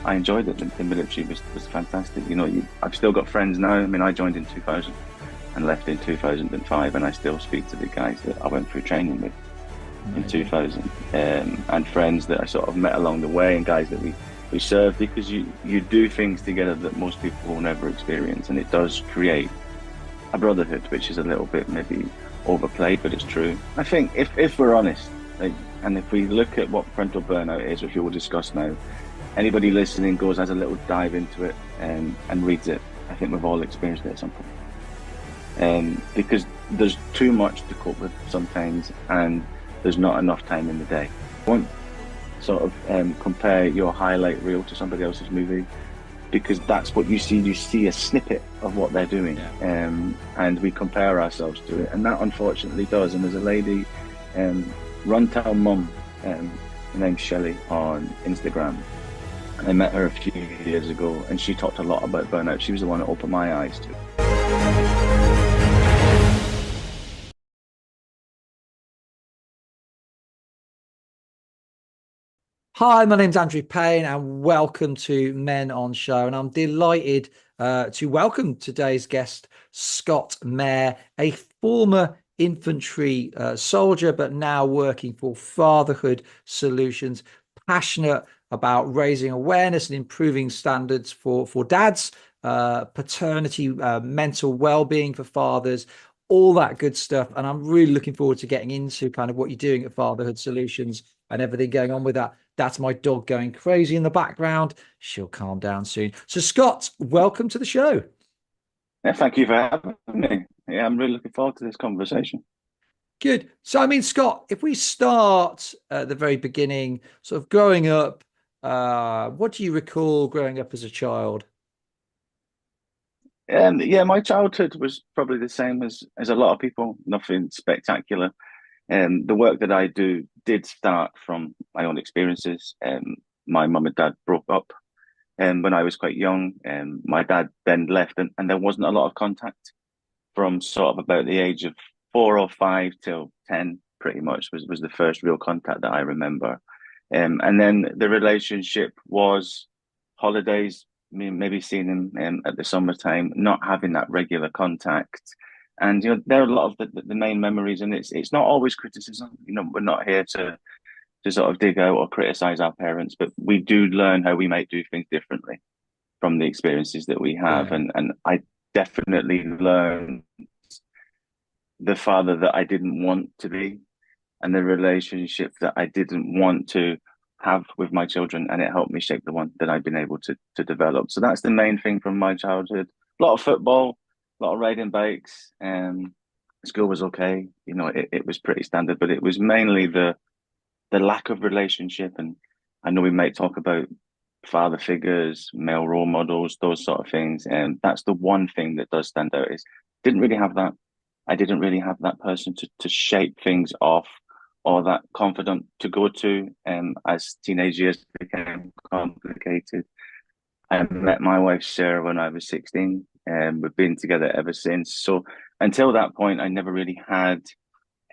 I enjoyed it. The military was fantastic. You know, I've still got friends now. I mean, I joined in 2000 and left in 2005, and I still speak to the guys that I went through training with in Amazing. 2000, and friends that I sort of met along the way, and guys that we serve, because you do things together that most people will never experience, and it does create a brotherhood, which is a little bit maybe overplayed, but it's true. I think if we're honest, like, and if we look at what parental burnout is, which we will discuss now, anybody listening goes has a little dive into it and reads it. I think we've all experienced it at some point. Because there's too much to cope with sometimes, and there's not enough time in the day. I won't sort of compare your highlight reel to somebody else's movie, because that's what you see. You see a snippet of what they're doing, Yeah. and we compare ourselves to it, and that unfortunately does. And there's a lady, Runtown Mum, named Shelley on Instagram. I met her a few years ago, and she talked a lot about burnout. She was the one that opened my eyes to it. Hi, my name's Andrew Payne, and welcome to Men on Show. And I'm delighted to welcome today's guest, Scott Mair, a former infantry soldier, but now working for Fatherhood Solutions, passionate about raising awareness and improving standards for dads, paternity, mental well-being for fathers, all that good stuff. And I'm really looking forward to getting into kind of what you're doing at Fatherhood Solutions and everything going on with that. That's my dog going crazy in the background. She'll calm down soon. So, Scott, welcome to the show. Yeah, thank you for having me. Yeah, I'm really looking forward to this conversation. Good. So, I mean, Scott, if we start at the very beginning, sort of growing up, what do you recall growing up as a child? Yeah, my childhood was probably the same as a lot of people. Nothing spectacular. The work that I do did start from my own experiences. My mum and dad broke up when I was quite young. My dad then left, and there wasn't a lot of contact from sort of about the age of 4 or 5 till 10, pretty much was the first real contact that I remember. And then the relationship was holidays, maybe seeing him at the summertime, not having that regular contact. And you know, there are a lot of the main memories, and it's not always criticism. You know, we're not here to sort of dig out or criticize our parents, but we do learn how we might do things differently from the experiences that we have. Yeah. And I definitely learned the father that I didn't want to be, and the relationship that I didn't want to have with my children, and it helped me shape the one that I've been able to develop. So that's the main thing from my childhood. A lot of football, a lot of riding bikes. School was okay, you know, it was pretty standard, but it was mainly the lack of relationship. And I know we might talk about father figures, male role models, those sort of things, and that's the one thing that does stand out is didn't really have that. I didn't really have that person to shape things off, or that confidant to go to. As teenage years became complicated, I met my wife Sarah when I was 16, and we've been together ever since. So until that point, I never really had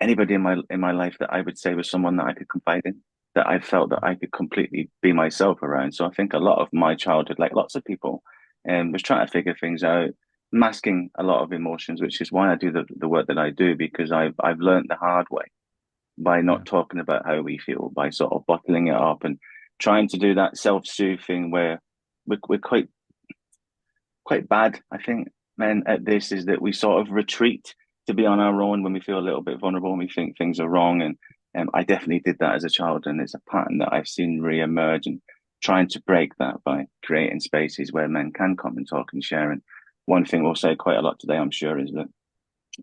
anybody in my life that I would say was someone that I could confide in, that I felt that I could completely be myself around. So I think a lot of my childhood, like lots of people, was trying to figure things out, masking a lot of emotions, which is why I do the work that I do, because I've learned the hard way by Yeah. not talking about how we feel, by sort of bottling it up and trying to do that self-soothing where we're quite bad, I think, men, at this, is that we sort of retreat to be on our own when we feel a little bit vulnerable and we think things are wrong. And I definitely did that as a child, and it's a pattern that I've seen re-emerge, and trying to break that by creating spaces where men can come and talk and share. And one thing we'll say quite a lot today, I'm sure, is that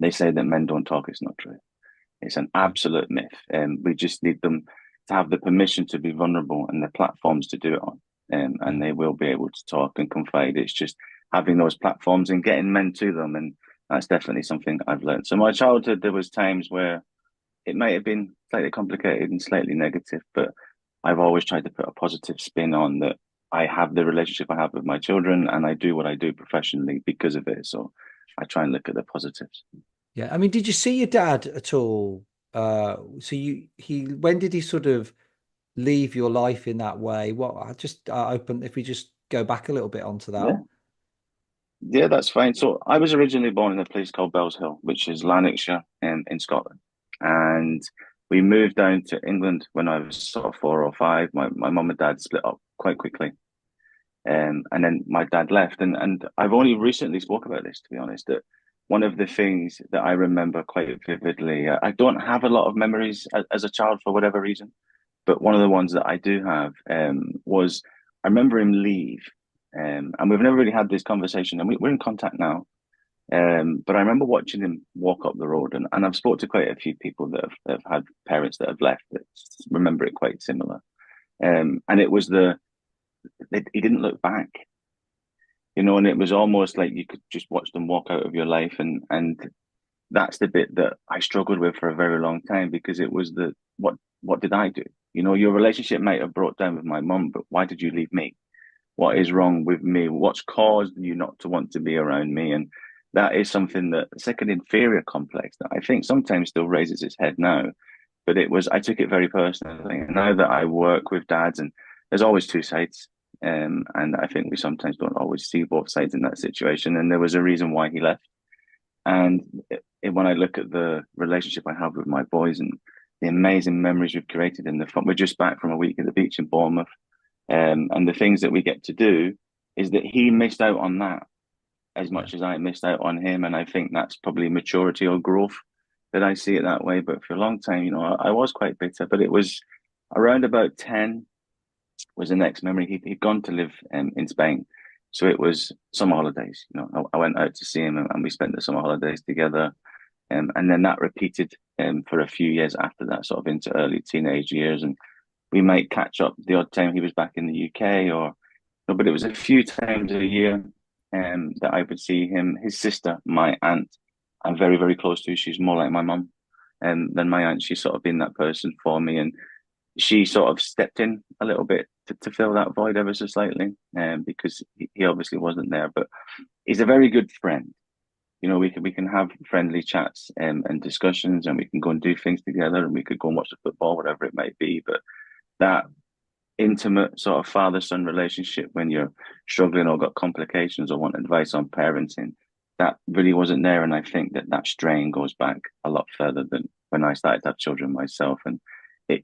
they say that men don't talk. It's not true. It's an Yeah. absolute myth. We just need them to have the permission to be vulnerable and the platforms to do it on. And Yeah. they will be able to talk and confide. It's just having those platforms and getting men to them. And that's definitely something I've learned. So my childhood, there was times where it might have been slightly complicated and slightly negative, but I've always tried to put a positive spin on that. I have the relationship I have with my children, and I do what I do professionally because of it. So I try and look at the positives. Yeah. I mean, did you see your dad at all? So when did he sort of leave your life in that way? What I just open if we just go back a little bit onto that. Yeah, yeah, that's fine. So I was originally born in a place called Bellshill, which is Lanarkshire in Scotland, and we moved down to England when I was sort of 4 or 5. My mum and dad split up quite quickly. And then my dad left, and I've only recently spoke about this, to be honest. That one of the things that I remember quite vividly, I don't have a lot of memories as a child for whatever reason, but one of the ones that I do have was I remember him leave, and we've never really had this conversation, and we're in contact now. But I remember watching him walk up the road, and I've spoke to quite a few people that have had parents that have left that remember it quite similar. And it was he didn't look back, and it was almost like you could just watch them walk out of your life, and that's the bit that I struggled with for a very long time, because it was what did I do? Your relationship might have brought down with my mum, but why did you leave me? What is wrong with me? What's caused you not to want to be around me? And that is something that it's like an inferior complex that I think sometimes still raises its head now. But I took it very personally. And now that I work with dads, and there's always two sides. And I think we sometimes don't always see both sides in that situation. And there was a reason why he left. And when I look at the relationship I have with my boys and the amazing memories we've created in the fun, we're just back from a week at the beach in Bournemouth. And the things that we get to do is that he missed out on that as Yeah. much as I missed out on him. And I think that's probably maturity or growth that I see it that way. But for a long time, I was quite bitter, but it was around about 10 was the next memory. He'd gone to live in Spain. So it was summer holidays. I went out to see him, and we spent the summer holidays together. And then that repeated for a few years after that, sort of into early teenage years. And we might catch up the odd time he was back in the UK, or no, but it was a few times a year that I would see him. His sister, my aunt, I'm very, very close to. She's more like my mum than my aunt. She's sort of been that person for me, and she sort of stepped in a little bit to fill that void ever so slightly, because he obviously wasn't there. But he's a very good friend. We can have friendly chats and discussions, and we can go and do things together, and we could go and watch the football, whatever it might be. But that intimate sort of father-son relationship when you're struggling or got complications or want advice on parenting, that really wasn't there. And I think that strain goes back a lot further than when I started to have children myself, and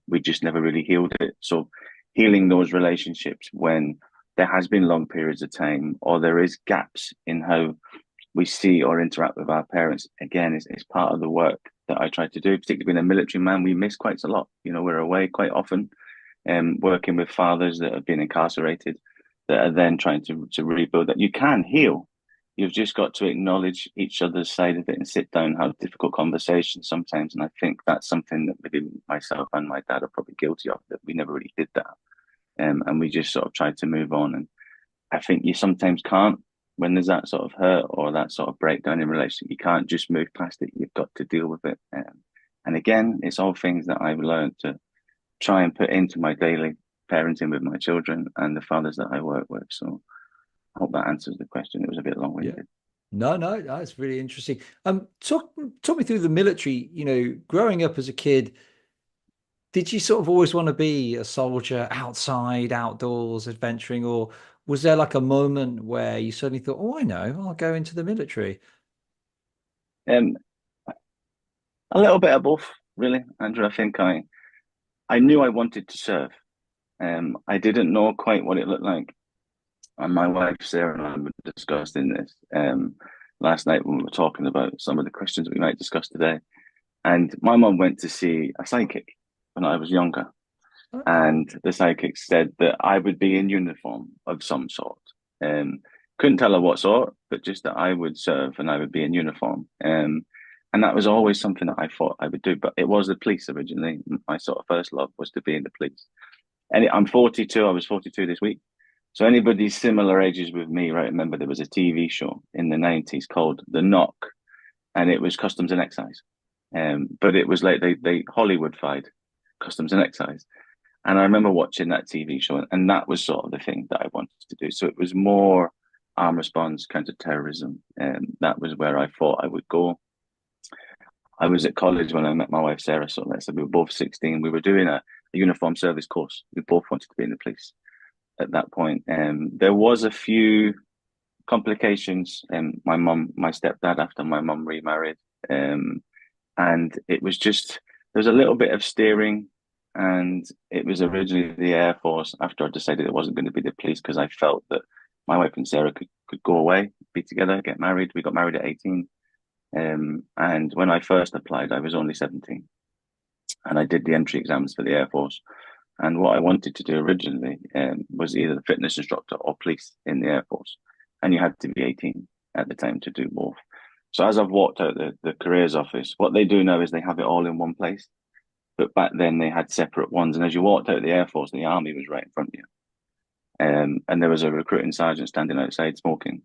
we just never really healed it. So healing those relationships when there has been long periods of time, or there is gaps in how we see or interact with our parents, again, is part of the work that I try to do. Particularly being a military man, we miss quite a lot. We're away quite often, working with fathers that have been incarcerated, that are then trying to rebuild that. You can heal. You've just got to acknowledge each other's side of it and sit down, have difficult conversations sometimes. And I think that's something that maybe myself and my dad are probably guilty of, that we never really did that. And we just sort of tried to move on. And I think you sometimes can't, when there's that sort of hurt or that sort of breakdown in relationship. You can't just move past it. You've got to deal with it. And again, it's all things that I've learned to try and put into my daily parenting with my children and the fathers that I work with. So I hope that answers the question. It was a bit Yeah. long-winded. No, that's really interesting. Talk me through the military. Growing up as a kid, did you sort of always want to be a soldier outside, outdoors, adventuring, or was there like a moment where you suddenly thought, "Oh, I know, I'll go into the military"? Um, a little bit of both, really, Andrew. I think I knew I wanted to serve. I didn't know quite what it looked like. And my wife Sarah and I were discussing this last night when we were talking about some of the questions we might discuss today. And my mum went to see a psychic when I was younger, Okay. and the psychic said that I would be in uniform of some sort. Um, couldn't tell her what sort, but just that I would serve and I would be in uniform. And that was always something that I thought I would do. But it was the police originally. My sort of first love was to be in the police. And I'm 42. I was 42 this week. So anybody similar ages with me, right? Remember there was a TV show in the 90s called The Knock, and it was customs and excise. But it was like they Hollywoodified customs and excise. And I remember watching that TV show, and that was sort of the thing that I wanted to do. So it was more arm response, counter-terrorism, and that was where I thought I would go. I was at college when I met my wife Sarah, so let's say we were both 16. We were doing a uniform service course. We both wanted to be in the police at that point. There was a few complications. My stepdad, after my mum remarried, and it was just there was a little bit of steering, and it was originally the Air Force. After I decided it wasn't going to be the police because I felt that my wife and Sarah could go away, be together, get married. We got married at 18, and when I first applied, I was only 17, and I did the entry exams for the Air Force. And what I wanted to do originally was either the fitness instructor or police in the Air Force. And you had to be 18 at the time to do both. So as I've walked out the careers office, what they do now is they have it all in one place. But back then they had separate ones. And as you walked out of the Air Force, the army was right in front of you. And there was a recruiting sergeant standing outside smoking.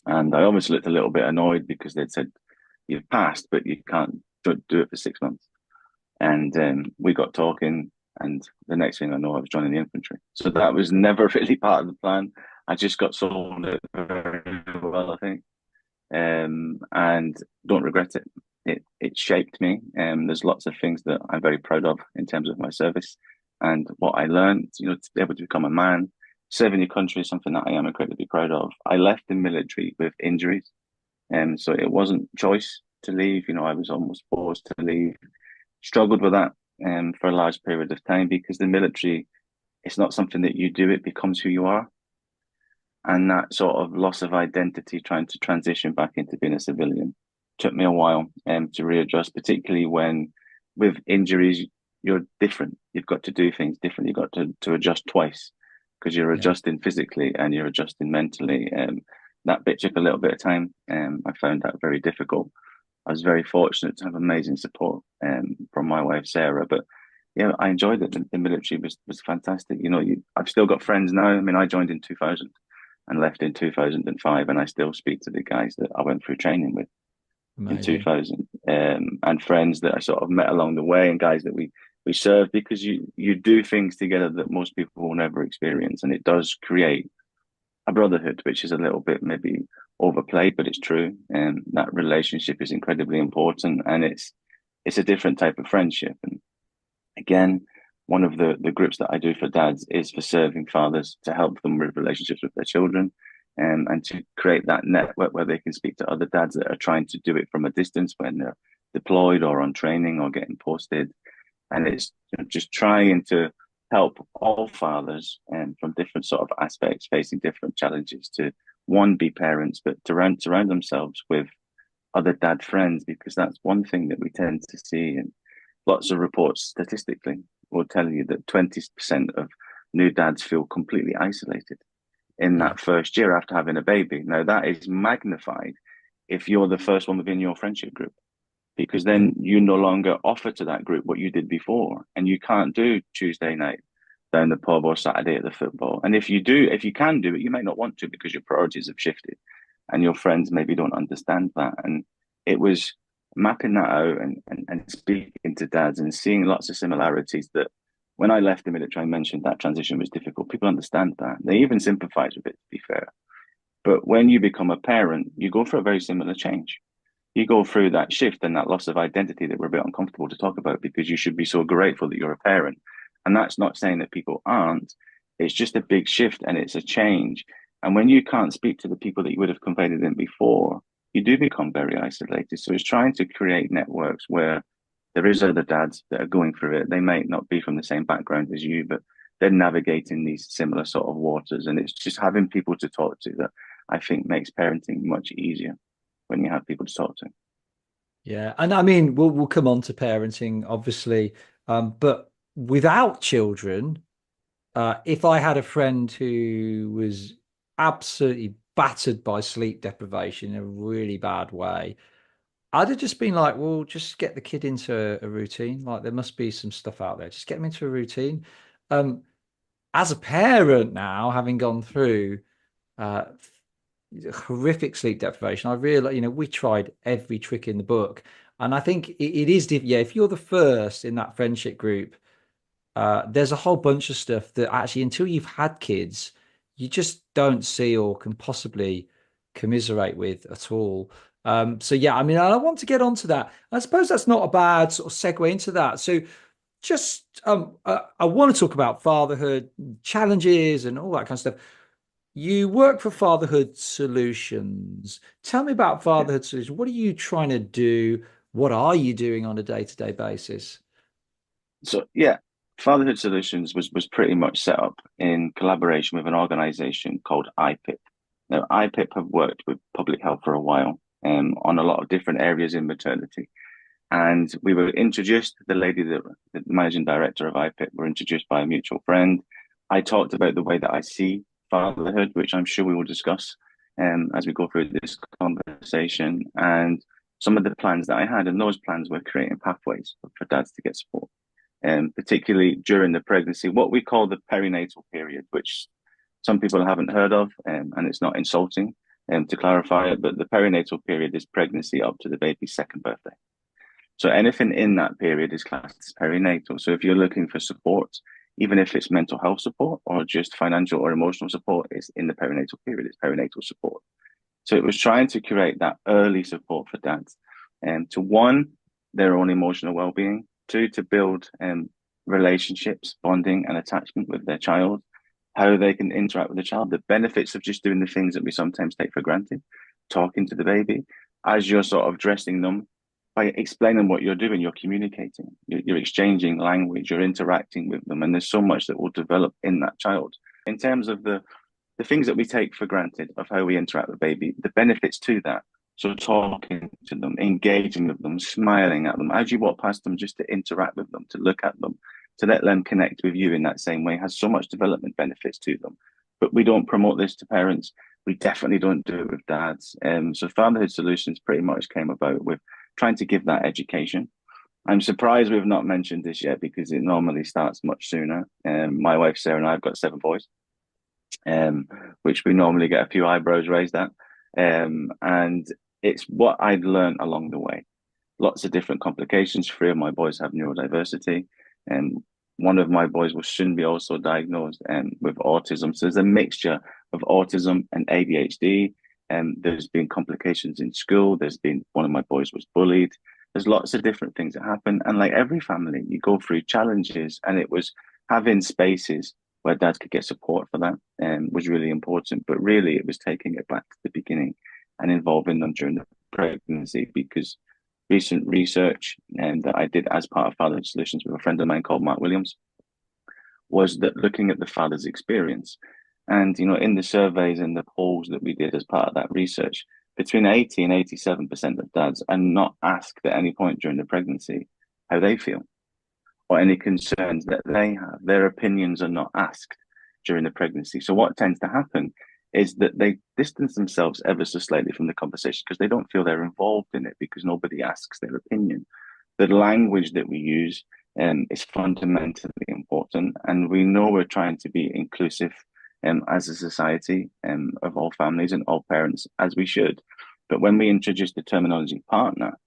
And I almost looked a little bit annoyed because they'd said, you've passed, but you can't do it for 6 months. And we got talking, and the next thing I know, I was joining the infantry. So that was never really part of the plan. I just got sold it very well, I think, and don't regret it. It shaped me. There's lots of things that I'm very proud of in terms of my service and what I learned. You know, to be able to become a man, serving your country is something that I am incredibly proud of. I left the military with injuries, so it wasn't choice to leave. You know, I was almost forced to leave. Struggled with that for a large period of time because the military, it's not something that you do, it becomes who you are. And that sort of loss of identity, trying to transition back into being a civilian, took me a while to readjust, particularly when with injuries, you're different. You've got to do things differently. You've got to adjust twice because you're adjusting physically and you're adjusting mentally. That bit took a little bit of time. I found that very difficult. I was very fortunate to have amazing support from my wife Sarah. But yeah, I enjoyed it. The military was fantastic. You know, I've still got friends now. I mean, I joined in 2000 and left in 2005, and I still speak to the guys that I went through training with in Amazing. 2000, and friends that I sort of met along the way, and guys that we served because you do things together that most people will never experience, and it does create a brotherhood, which is a little bit maybe overplayed, but it's true. And that relationship is incredibly important, and it's a different type of friendship. And again, one of the groups that I do for dads is for serving fathers to help them with relationships with their children, and to create that network where they can speak to other dads that are trying to do it from a distance when they're deployed or on training or getting posted. And it's just trying to help all fathers from different sort of aspects facing different challenges to one be parents, but to surround themselves with other dad friends, because that's one thing that we tend to see in lots of reports statistically will tell you that 20% of new dads feel completely isolated in Yeah. that first year after having a baby. Now that is magnified if you're the first one within your friendship group, because then you no longer offer to that group what you did before, and you can't do Tuesday night down the pub or Saturday at the football. And if you can do it, you might not want to because your priorities have shifted and your friends maybe don't understand that. And it was mapping that out and speaking to dads and seeing lots of similarities that when I left the military, I mentioned that transition was difficult. People understand that. They even sympathize with it, to be fair. But when you become a parent, you go through a very similar change. You go through that shift and that loss of identity that we're a bit uncomfortable to talk about because you should be so grateful that you're a parent. And that's not saying that people aren't. It's just a big shift and it's a change. And when you can't speak to the people that you would have confided in before, you do become very isolated. So it's trying to create networks where there is other dads that are going through it. They might not be from the same background as you, but they're navigating these similar sort of waters. And it's just having people to talk to that I think makes parenting much easier when you have people to talk to. Yeah. And I mean, we'll come on to parenting, obviously. But without children, if I had a friend who was absolutely battered by sleep deprivation in a really bad way, I'd have just been like, well, just get the kid into a routine. Like there must be some stuff out there. Just get them into a routine. Um, as a parent now, having gone through uh, horrific sleep deprivation, I realized, we tried every trick in the book. And I think it is, yeah, if you're the first in that friendship group, there's a whole bunch of stuff that actually, until you've had kids, you just don't see or can possibly commiserate with at all. So yeah, I mean, I want to get onto that. I suppose that's not a bad sort of segue into that. So just I want to talk about fatherhood challenges and all that kind of stuff. You work for Fatherhood Solutions. Tell me about Yeah. Fatherhood Solutions. What are you trying to do? What are you doing on a day-to-day basis? So yeah, Fatherhood Solutions was pretty much set up in collaboration with an organization called IPIP. Now, IPIP have worked with public health for a while on a lot of different areas in maternity. And we were introduced, the managing director of IPIP, were introduced by a mutual friend. I talked about the way that I see fatherhood, which I'm sure we will discuss as we go through this conversation, and some of the plans that I had. And those plans were creating pathways for dads to get support, particularly during the pregnancy, what we call the perinatal period, which some people haven't heard of, and it's not insulting to clarify it, but the perinatal period is pregnancy up to the baby's second birthday. So anything in that period is classed as perinatal. So if you're looking for support, even if it's mental health support or just financial or emotional support, it's in the perinatal period, it's perinatal support. So it was trying to create that early support for dads, and to one, their own emotional well-being, two, to build relationships, bonding and attachment with their child, how they can interact with the child, the benefits of just doing the things that we sometimes take for granted, talking to the baby, as you're sort of dressing them, by explaining what you're doing, you're communicating, you're exchanging language, you're interacting with them, and there's so much that will develop in that child. In terms of the things that we take for granted of how we interact with baby, the benefits to that. So talking to them, engaging with them, smiling at them, as you walk past them, just to interact with them, to look at them, to let them connect with you in that same way, has so much development benefits to them. But we don't promote this to parents. We definitely don't do it with dads. So Fatherhood Solutions pretty much came about with trying to give that education. I'm surprised we've not mentioned this yet because it normally starts much sooner. My wife Sarah and I have got 7 boys, um, which we normally get a few eyebrows raised at. And it's what I'd learned along the way. Lots of different complications. 3 of my boys have neurodiversity, and one of my boys will soon be also diagnosed with autism. So there's a mixture of autism and ADHD. And there's been complications in school. There's been one of my boys was bullied. There's lots of different things that happen. And like every family, you go through challenges. And it was having spaces where dads could get support for that was really important. But really, it was taking it back to the beginning and involving them during the pregnancy, because recent research that I did as part of Fatherhood Solutions with a friend of mine called Mark Williams was that looking at the father's experience. And, in the surveys and the polls that we did as part of that research, between 80 and 87% of dads are not asked at any point during the pregnancy how they feel or any concerns that they have. Their opinions are not asked during the pregnancy. So what tends to happen is that they distance themselves ever so slightly from the conversation because they don't feel they're involved in it because nobody asks their opinion. The language that we use is fundamentally important, and we know we're trying to be inclusive as a society of all families and all parents, as we should. But when we introduce the terminology partner,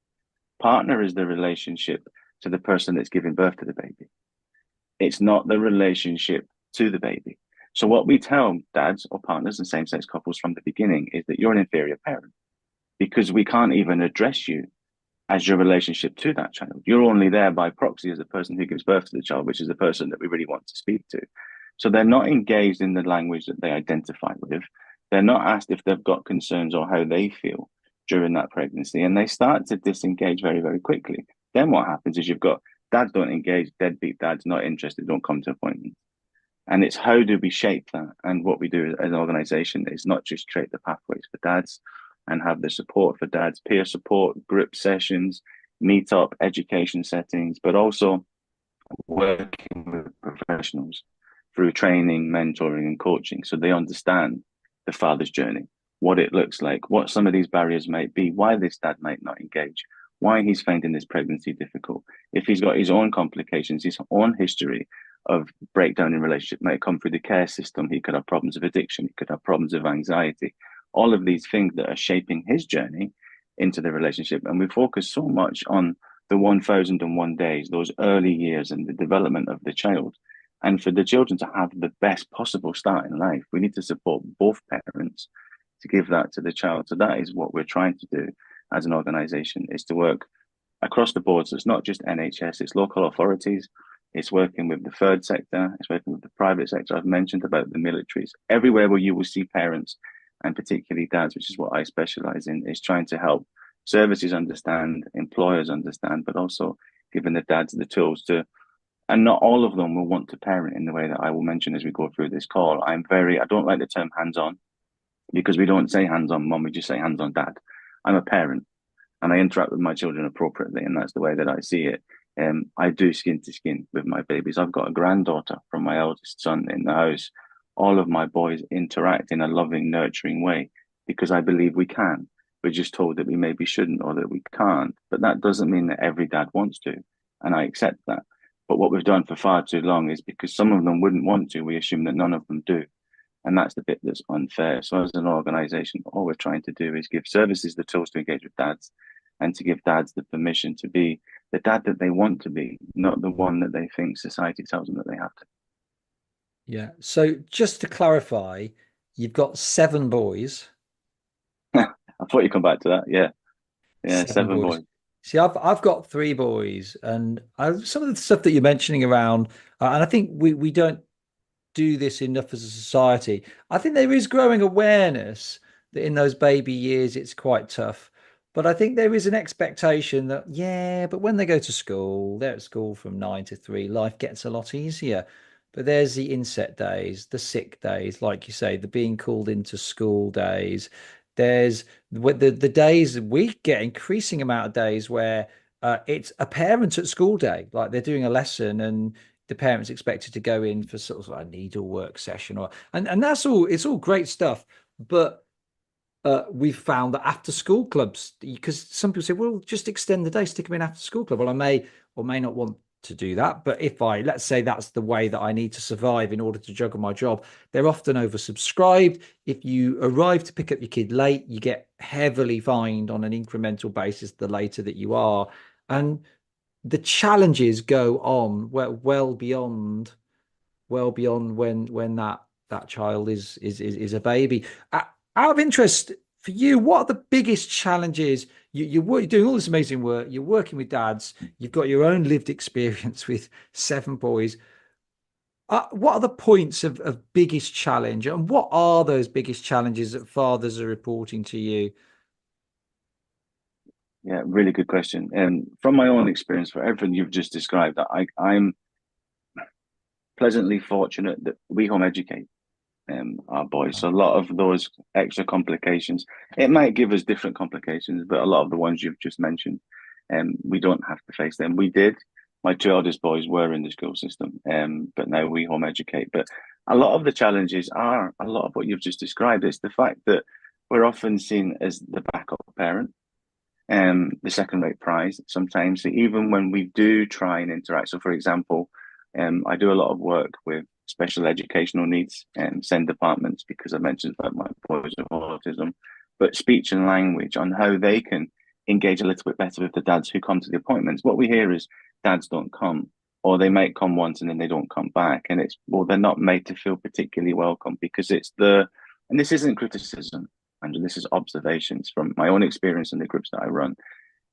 partner is the relationship to the person that's giving birth to the baby. It's not the relationship to the baby. So what we tell dads or partners and same-sex couples from the beginning is that you're an inferior parent because we can't even address you as your relationship to that child. You're only there by proxy as the person who gives birth to the child, which is the person that we really want to speak to. So they're not engaged in the language that they identify with. They're not asked if they've got concerns or how they feel during that pregnancy. And they start to disengage very, very quickly. Then what happens is you've got dads don't engage, deadbeat dads not interested, don't come to appointments. And it's how do we shape that? And what we do as an organization is not just create the pathways for dads and have the support for dads, peer support, group sessions, meet up, education settings, but also working with professionals through training, mentoring, and coaching so they understand the father's journey, what it looks like, what some of these barriers might be, why this dad might not engage, why he's finding this pregnancy difficult. If he's got his own complications, his own history of breakdown in relationship might come through the care system. He could have problems of addiction. He could have problems of anxiety. All of these things that are shaping his journey into the relationship. And we focus so much on the 1001 days, those early years and the development of the child. And for the children to have the best possible start in life, we need to support both parents to give that to the child. So that is what we're trying to do as an organization, is to work across the board. So it's not just NHS, it's local authorities, It's working with the third sector. It's working with the private sector. I've mentioned about the militaries. Everywhere where you will see parents, and particularly dads, which is what I specialize in, is trying to help services understand, employers understand, but also giving the dads the tools to. And not all of them will want to parent in the way that I will mention as we go through this call. I don't like the term hands-on because we don't say hands-on mom, we just say hands-on dad. I'm a parent and I interact with my children appropriately, and that's the way that I see it. I do skin to skin with my babies. I've got a granddaughter from my eldest son in the house. All of my boys interact in a loving, nurturing way because I believe we can. We're just told that we maybe shouldn't or that we can't, but that doesn't mean that every dad wants to, and I accept that. But what we've done for far too long is because some of them wouldn't want to, we assume that none of them do. And that's the bit that's unfair. So as an organization, all we're trying to do is give services the tools to engage with dads and to give dads the permission to be the dad that they want to be, not the one that they think society tells them that they have to. Yeah. So just to clarify, you've got seven boys. I thought you'd come back to that. Yeah. Yeah. Seven Seven boys. boys. See, I've got three boys, and some of the stuff that you're mentioning around, and I think we don't do this enough as a society. I think there is growing awareness that in those baby years it's quite tough. But I think there is an expectation that, yeah, but when they go to school, they're at school from 9 to 3, life gets a lot easier. But there's the inset days, the sick days, like you say, the being called into school days. There's the days, we get increasing amount of days where it's a parent at school day, like they're doing a lesson and the parents expected to go in for sort of a needlework session or and that's all, it's all great stuff, but we've found that after school clubs, because some people say, well, just extend the day, stick them in after school club. Well, I may or may not want to do that, but if let's say that's the way that I need to survive in order to juggle my job, they're often oversubscribed. If you arrive to pick up your kid late, you get heavily fined on an incremental basis the later that you are. And the challenges go on well beyond when that child is a baby. Out of interest for you, what are the biggest challenges? You're doing all this amazing work. You're working with dads. You've got your own lived experience with seven boys. What are the points of biggest challenge, and what are those biggest challenges that fathers are reporting to you? Yeah, really good question. And from my own experience, for everything you've just described, I'm pleasantly fortunate that we home educate our boys. So a lot of those extra complications, it might give us different complications, but a lot of the ones you've just mentioned, we don't have to face them. We did. My two eldest boys were in the school system, but now we home educate. But a lot of the challenges are a lot of what you've just described. It's the fact that we're often seen as the backup parent, the second rate prize sometimes. So even when we do try and interact, so for example, I do a lot of work with special educational needs and SEND departments because I mentioned about my boys with autism, but speech and language on how they can engage a little bit better with the dads who come to the appointments. What we hear is dads don't come, or they might come once and then they don't come back. And it's, well, they're not made to feel particularly welcome because and this isn't criticism, Andrew, this is observations from my own experience in the groups that I run,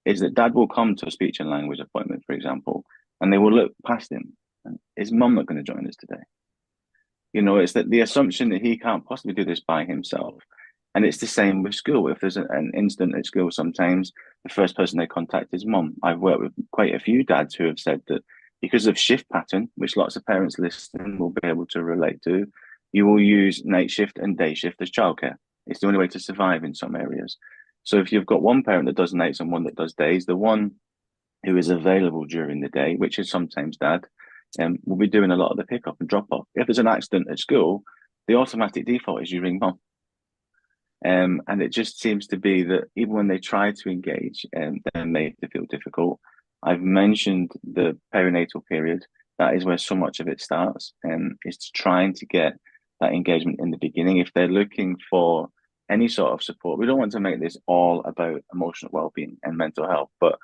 is that dad will come to a speech and language appointment, for example, and they will look past him. And is mum not going to join us today? You know, it's that the assumption that he can't possibly do this by himself. And it's the same with school. If there's an incident at school, sometimes the first person they contact is mum. I've worked with quite a few dads who have said that because of shift pattern, which lots of parents listening will be able to relate to, you will use night shift and day shift as childcare. It's the only way to survive in some areas. So if you've got one parent that does nights and one that does days, the one who is available during the day, which is sometimes dad, will be doing a lot of the pick up and drop off. If there's an accident at school, the automatic default is you ring mum. And it just seems to be that even when they try to engage, they're made to feel difficult. I've mentioned the perinatal period. That is where so much of it starts, is trying to get that engagement in the beginning. If they're looking for any sort of support, we don't want to make this all about emotional well-being and mental health, but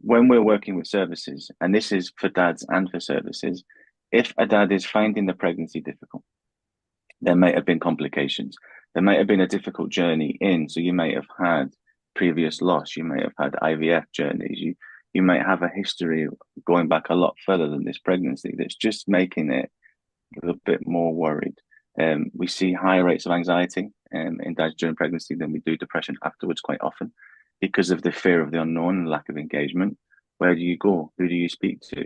when we're working with services, and this is for dads and for services, if a dad is finding the pregnancy difficult, there might have been complications. There might have been a difficult journey in. So you might have had previous loss. You might have had IVF journeys. you might have a history going back a lot further than this pregnancy that's just making it a little bit more worried. We see higher rates of anxiety in dads during pregnancy than we do depression afterwards quite often because of the fear of the unknown and lack of engagement. Where do you go? Who do you speak to?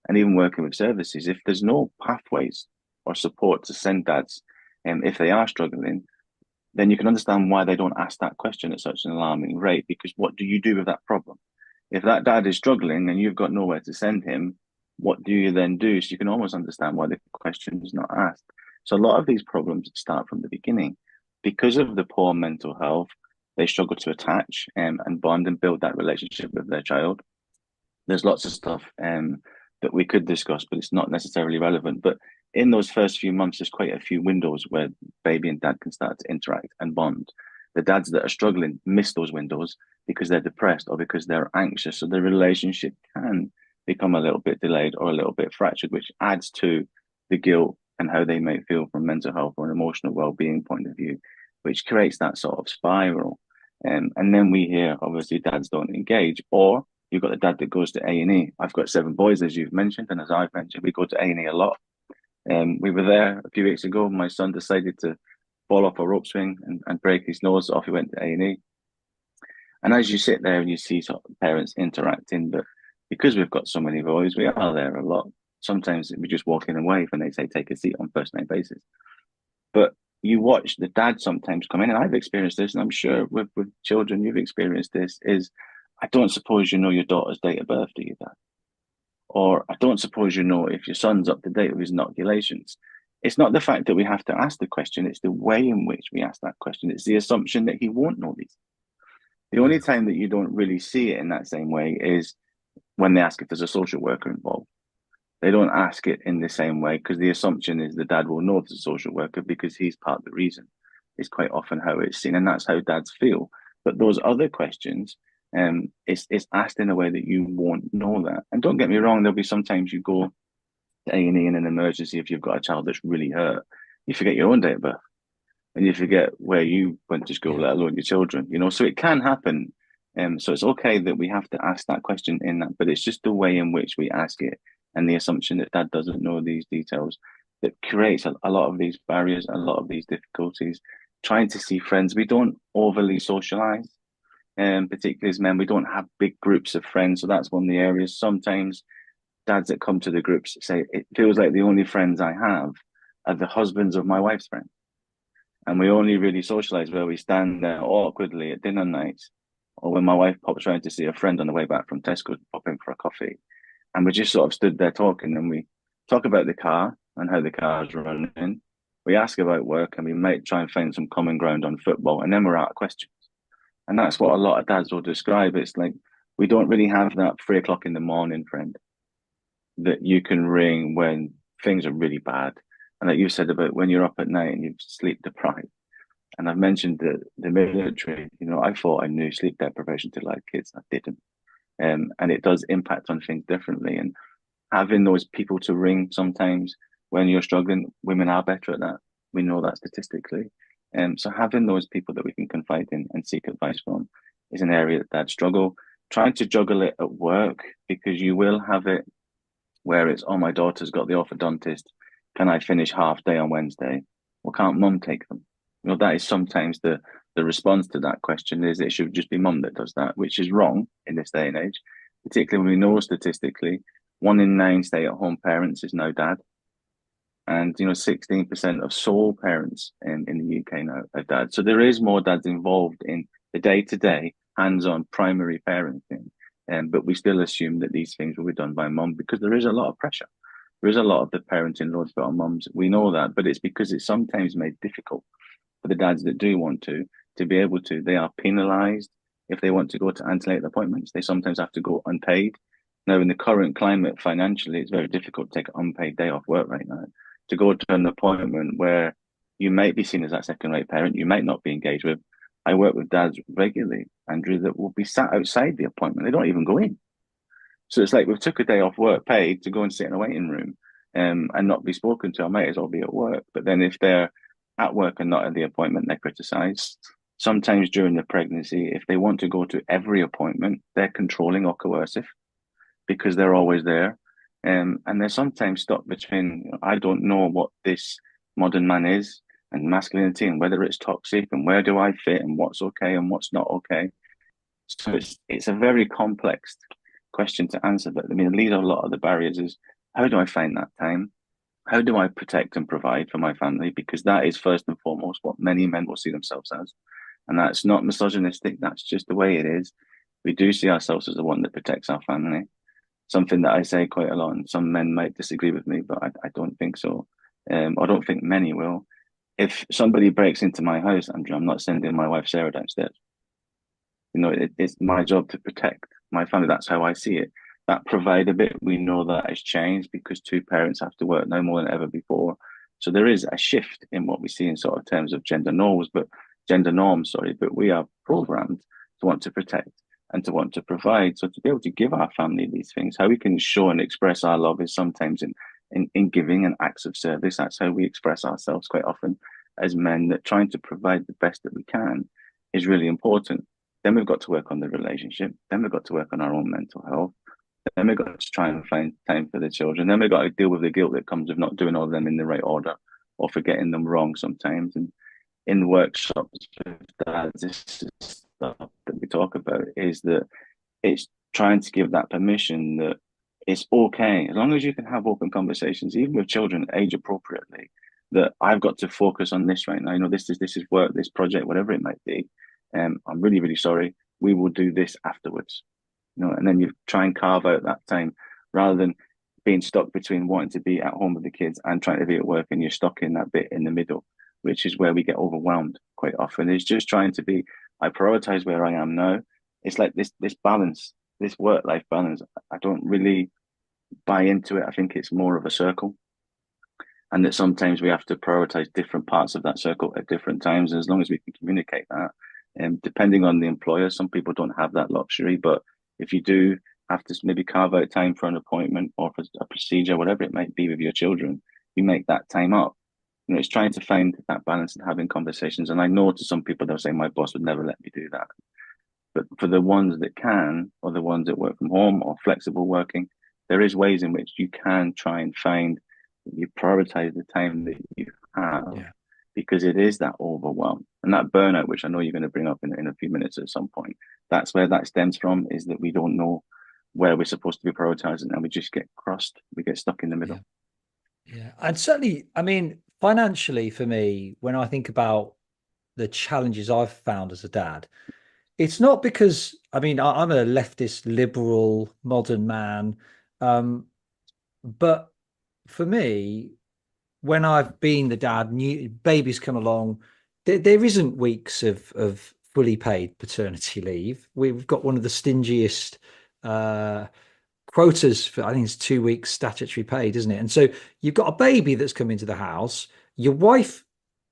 And even working with services, if there's no pathways or support to send dads, if they are struggling, then you can understand why they don't ask that question at such an alarming rate. Because what do you do with that problem? If that dad is struggling and you've got nowhere to send him, what do you then do? So you can almost understand why the question is not asked. So a lot of these problems start from the beginning. Because of the poor mental health, they struggle to attach and bond and build that relationship with their child. There's lots of stuff that we could discuss, but it's not necessarily relevant. But in those first few months, there's quite a few windows where baby and dad can start to interact and bond. The dads that are struggling miss those windows because they're depressed or because they're anxious. So the relationship can become a little bit delayed or a little bit fractured, which adds to the guilt and how they may feel from mental health or an emotional well-being point of view, which creates that sort of spiral. And then we hear, obviously, dads don't engage, or you've got the dad that goes to A&E. I've got 7 boys, as you've mentioned, and as I've mentioned, we go to A&E a lot. We were there a few weeks ago. My son decided to fall off a rope swing and break his nose. So off he went to A&E. And as you sit there and you see sort of parents interacting, but because we've got so many boys, we are there a lot. Sometimes we just walk in and wave and they say, take a seat on first name basis. But you watch the dad sometimes come in, and I've experienced this, and I'm sure with children you've experienced this, is I don't suppose you know your daughter's date of birth, do you, Dad? Or I don't suppose you know if your son's up to date with his inoculations. It's not the fact that we have to ask the question, it's the way in which we ask that question. It's the assumption that he won't know these. The only time that you don't really see it in that same way is when they ask if there's a social worker involved. They don't ask it in the same way because the assumption is the dad will know there's a social worker because he's part of the reason. It's quite often how it's seen, and that's how dads feel. But those other questions, it's asked in a way that you won't know that. And don't get me wrong, there'll be sometimes you go to A&E in an emergency if you've got a child that's really hurt, you forget your own date of birth and you forget where you went to school, let alone your children. So it can happen. So it's okay that we have to ask that question in that, but it's just the way in which we ask it and the assumption that dad doesn't know these details that creates a lot of these barriers, a lot of these difficulties. Trying to see friends, we don't overly socialize, particularly as men. We don't have big groups of friends, so that's one of the areas. Sometimes dads that come to the groups say it feels like the only friends I have are the husbands of my wife's friends, and we only really socialize where we stand there awkwardly at dinner nights, or when my wife pops around to see a friend on the way back from Tesco, pop in for a coffee. And we just sort of stood there talking, and we talk about the car and how the car's running. We ask about work, and we might try and find some common ground on football, and then we're out of questions. And that's what a lot of dads will describe. It's like we don't really have that 3 o'clock in the morning friend that you can ring when things are really bad. And like you said about when you're up at night and you're sleep deprived. And I've mentioned the military, I thought I knew sleep deprivation till I had kids. I didn't. And it does impact on things differently. And having those people to ring sometimes when you're struggling, women are better at that. We know that statistically. So having those people that we can confide in and seek advice from is an area that struggle. Trying to juggle it at work, because you will have it where it's, oh, my daughter's got the orthodontist. Can I finish half day on Wednesday? Well, can't mum take them? That is sometimes the response to that question is it should just be mum that does that, which is wrong in this day and age, particularly when we know statistically 1 in 9 stay-at-home parents is now dad. And, 16% of sole parents in the UK now are dads. So there is more dads involved in the day-to-day, hands-on primary parenting. But we still assume that these things will be done by mum because there is a lot of pressure. There is a lot of the parenting load put on mums. We know that, but it's because it's sometimes made difficult for the dads that do want to be able to. They are penalised if they want to go to antenatal appointments. They sometimes have to go unpaid. Now, in the current climate, financially, it's very difficult to take an unpaid day off work right now to go to an appointment where you might be seen as that second-rate parent. You might not be engaged with. I work with dads regularly, Andrew, that will be sat outside the appointment. They don't even go in. So it's like we've took a day off work paid to go and sit in a waiting room and not be spoken to. I might as well be at work. But then if they're at work and not at the appointment, they're criticised. Sometimes during the pregnancy, if they want to go to every appointment, they're controlling or coercive. because they're always there. And they're sometimes stuck between, I don't know what this modern man is and masculinity and whether it's toxic and where do I fit and what's okay and what's not okay. So it's a very complex question to answer. But I mean, these are a lot of the barriers is how do I find that time? How do I protect and provide for my family? Because that is first and foremost what many men will see themselves as. And that's not misogynistic. That's just the way it is. We do see ourselves as the one that protects our family. Something that I say quite a lot, and some men might disagree with me, but I don't think so. I don't think many will. If somebody breaks into my house, Andrew, I'm not sending my wife Sarah downstairs. It's my job to protect my family. That's how I see it. That provider bit, we know that has changed because two parents have to work now more than ever before. So there is a shift in what we see in sort of terms of gender norms, sorry, but we are programmed to want to protect and to want to provide. So to be able to give our family these things, how we can show and express our love is sometimes in giving and acts of service. That's how we express ourselves quite often as men, that trying to provide the best that we can is really important. Then we've got to work on the relationship. Then we've got to work on our own mental health. Then we've got to try and find time for the children. Then we've got to deal with the guilt that comes with not doing all of them in the right order or for getting them wrong sometimes. And in workshops with dads, this is stuff that we talk about is that it's trying to give that permission that it's okay, as long as you can have open conversations, even with children, age appropriately, that I've got to focus on this right now. This is work, this project, whatever it might be. I'm really, really sorry. We will do this afterwards. And then you try and carve out that time rather than being stuck between wanting to be at home with the kids and trying to be at work, and you're stuck in that bit in the middle, which is where we get overwhelmed quite often. It's just trying to be, I prioritize where I am now. It's like this balance, this work-life balance. I don't really buy into it. I think it's more of a circle, and that sometimes we have to prioritize different parts of that circle at different times. And as long as we can communicate that, and depending on the employer, some people don't have that luxury, but if you do have to maybe carve out time for an appointment or for a procedure, whatever it might be with your children, you make that time up. It's trying to find that balance and having conversations. And I know to some people, they'll say, my boss would never let me do that. But for the ones that can, or the ones that work from home or flexible working, there is ways in which you can try and find, you prioritize the time that you have, Yeah. because it is that overwhelm and that burnout, which I know you're going to bring up in a few minutes at some point. That's where that stems from, is that we don't know where we're supposed to be prioritizing and we just get crossed. We get stuck in the middle. Yeah. Yeah. And certainly, I mean, financially for me, when I think about the challenges I've found as a dad, it's not because, I mean, I'm a leftist, liberal, modern man. Um, but for me, when I've been the dad, new babies come along, there isn't weeks of fully paid paternity leave. We've got one of the stingiest uh, quotas for, I think it's 2 weeks statutory paid, isn't it? And so you've got a baby that's come into the house. Your wife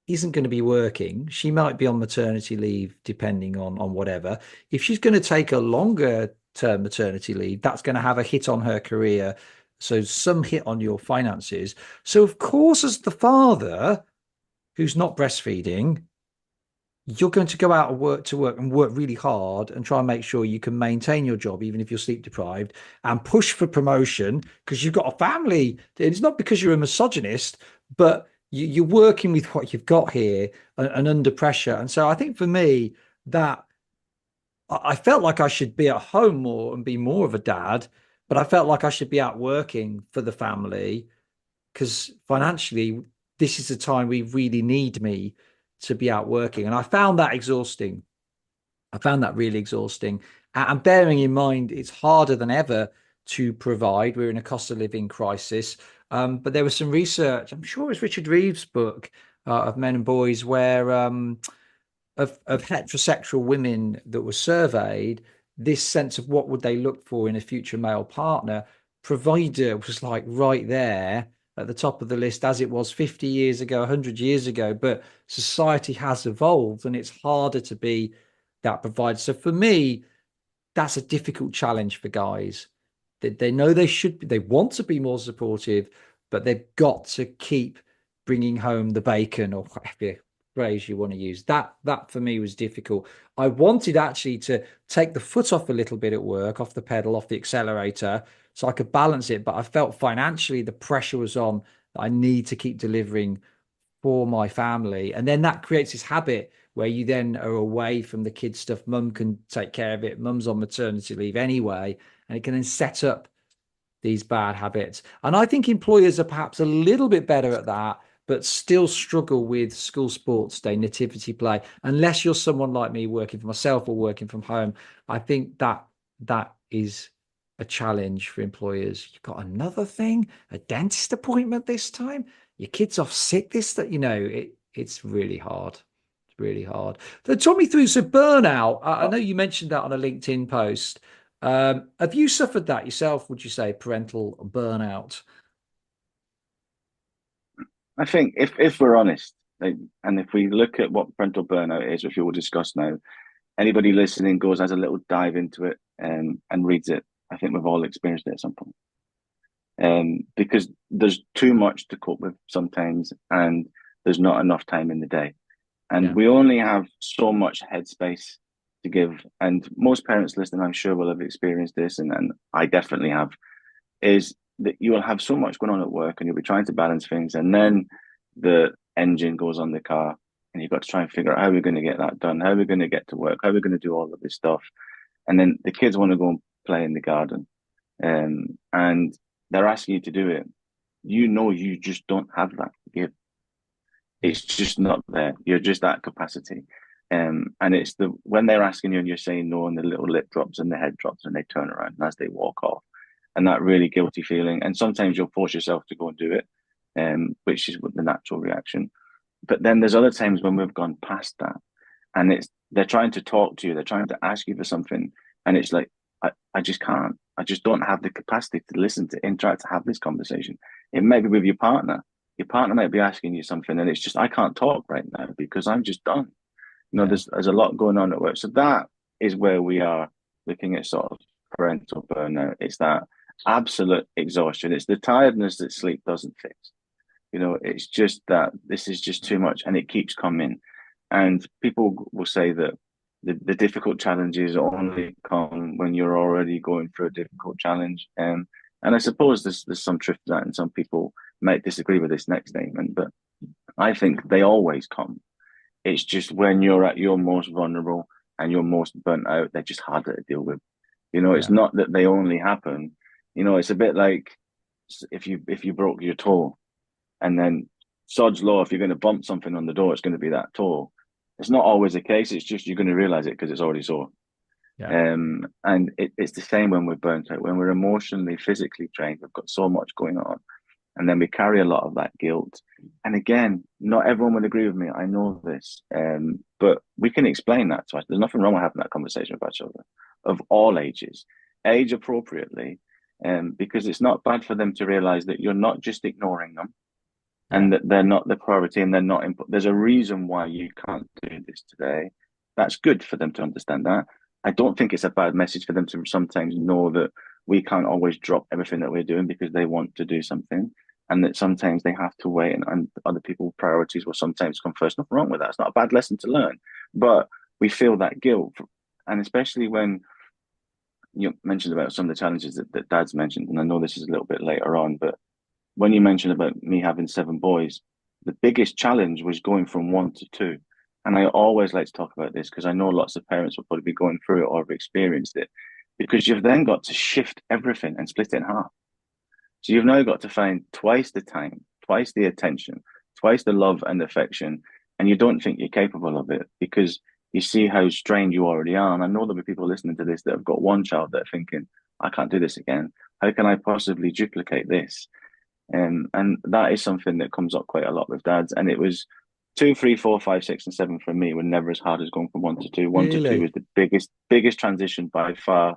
isn't going to be working. She might be on maternity leave, depending on whatever. If she's going to take a longer term maternity leave, that's going to have a hit on her career. So some hit on your finances. So of course, as the father who's not breastfeeding, you're going to go out of work to work and work really hard and try and make sure you can maintain your job, even if you're sleep deprived, and push for promotion because you've got a family. It's not because you're a misogynist, but you're working with what you've got here and under pressure. And so I think for me, that I felt like I should be at home more and be more of a dad, but I felt like I should be out working for the family because financially, this is the time we really need me to be out working. And I found that exhausting. I found that really exhausting. And bearing in mind, it's harder than ever to provide. We're in a cost of living crisis. But there was some research, I'm sure it was Richard Reeves' book of Men and Boys, where of heterosexual women that were surveyed, this sense of what would they look for in a future male partner, provider was like right there at the top of the list, as it was 50 years ago, 100 years ago. But society has evolved and it's harder to be that provider. So for me, that's a difficult challenge for guys. They know they should be, they want to be more supportive, but they've got to keep bringing home the bacon or whatever phrase you want to use. That for me was difficult. I wanted actually to take the foot off a little bit at work, off the pedal, off the accelerator, so I could balance it. But I felt financially the pressure was on. I need to keep delivering for my family. And then that creates this habit where you then are away from the kid stuff. Mum can take care of it. Mum's on maternity leave anyway. And it can then set up these bad habits. And I think employers are perhaps a little bit better at that, but still struggle with school sports day, nativity play. Unless you're someone like me working for myself or working from home, I think that is a challenge for employers. You've got another thing, a dentist appointment this time. Your kid's off sick. It's really hard. It's really hard. So talk me through. So burnout. I know you mentioned that on a LinkedIn post. Have you suffered that yourself, would you say, parental burnout? I think if we're honest, like, and if we look at what parental burnout is, which we will discuss now, anybody listening goes has a little dive into it and reads it. I think we've all experienced it at some point. Because there's too much to cope with sometimes, and there's not enough time in the day, and Yeah. we only have so much headspace to give. And most parents listening, I'm sure, will have experienced this, and I definitely have. Is that you will have so much going on at work, and you'll be trying to balance things, and then the engine goes on the car, and you've got to try and figure out how we're going to get that done, how we're going to get to work, how we're going to do all of this stuff, and then the kids want to go and play in the garden, and they're asking you to do it. You know, you just don't have that to give. Mm. It's just not there. You're just at capacity. And it's the when they're asking you and you're saying no, and the little lip drops and the head drops and they turn around as they walk off, and that really guilty feeling. And sometimes you'll force yourself to go and do it, which is the natural reaction. But then there's other times when we've gone past that, and it's they're trying to talk to you, they're trying to ask you for something, and it's like I just can't. I just don't have the capacity to listen, to interact, to have this conversation. It may be with your partner. Your partner might be asking you something, and it's just I can't talk right now because I'm just done. You know, Yeah. there's a lot going on at work. So that is where we are looking at sort of parental burnout. It's that absolute exhaustion. It's the tiredness that sleep doesn't fix. You know, it's just that this is just too much and it keeps coming. And people will say that the difficult challenges only come when you're already going through a difficult challenge. And I suppose there's some truth to that, and some people might disagree with this next statement, but I think they always come. It's just when you're at your most vulnerable and you're most burnt out, they're just harder to deal with. You know, it's Yeah. not that they only happen. You know, it's a bit like if you broke your toe, and then sod's law, if you're going to bump something on the door, it's going to be that toe. It's not always the case. It's just you're going to realize it because it's already sore. Yeah. And it's the same when we're burnt out, when we're emotionally, physically drained. We've got so much going on, and then we carry a lot of that guilt. And again, not everyone would agree with me. I know this, but we can explain that to us. There's nothing wrong with having that conversation with our children of all ages, age appropriately, because it's not bad for them to realize that you're not just ignoring them Yeah. and that they're not the priority and they're not important. There's a reason why you can't do this today. That's good for them to understand that. I don't think it's a bad message for them to sometimes know that we can't always drop everything that we're doing because they want to do something, and that sometimes they have to wait, and other people's priorities will sometimes come first. Nothing wrong with that. It's not a bad lesson to learn, but we feel that guilt. And especially when you mentioned about some of the challenges that Dad's mentioned, and I know this is a little bit later on, but when you mentioned about me having seven boys, the biggest challenge was going from one to two. And I always like to talk about this because I know lots of parents will probably be going through it or have experienced it, because you've then got to shift everything and split it in half. So you've now got to find twice the time, twice the attention, twice the love and affection, and you don't think you're capable of it because you see how strained you already are. And I know there'll be people listening to this that have got one child that are thinking, I can't do this again. How can I possibly duplicate this? And that is something that comes up quite a lot with dads. And it was two, three, four, five, six, and seven for me were never as hard as going from one to two. One to two Really? was the biggest transition by far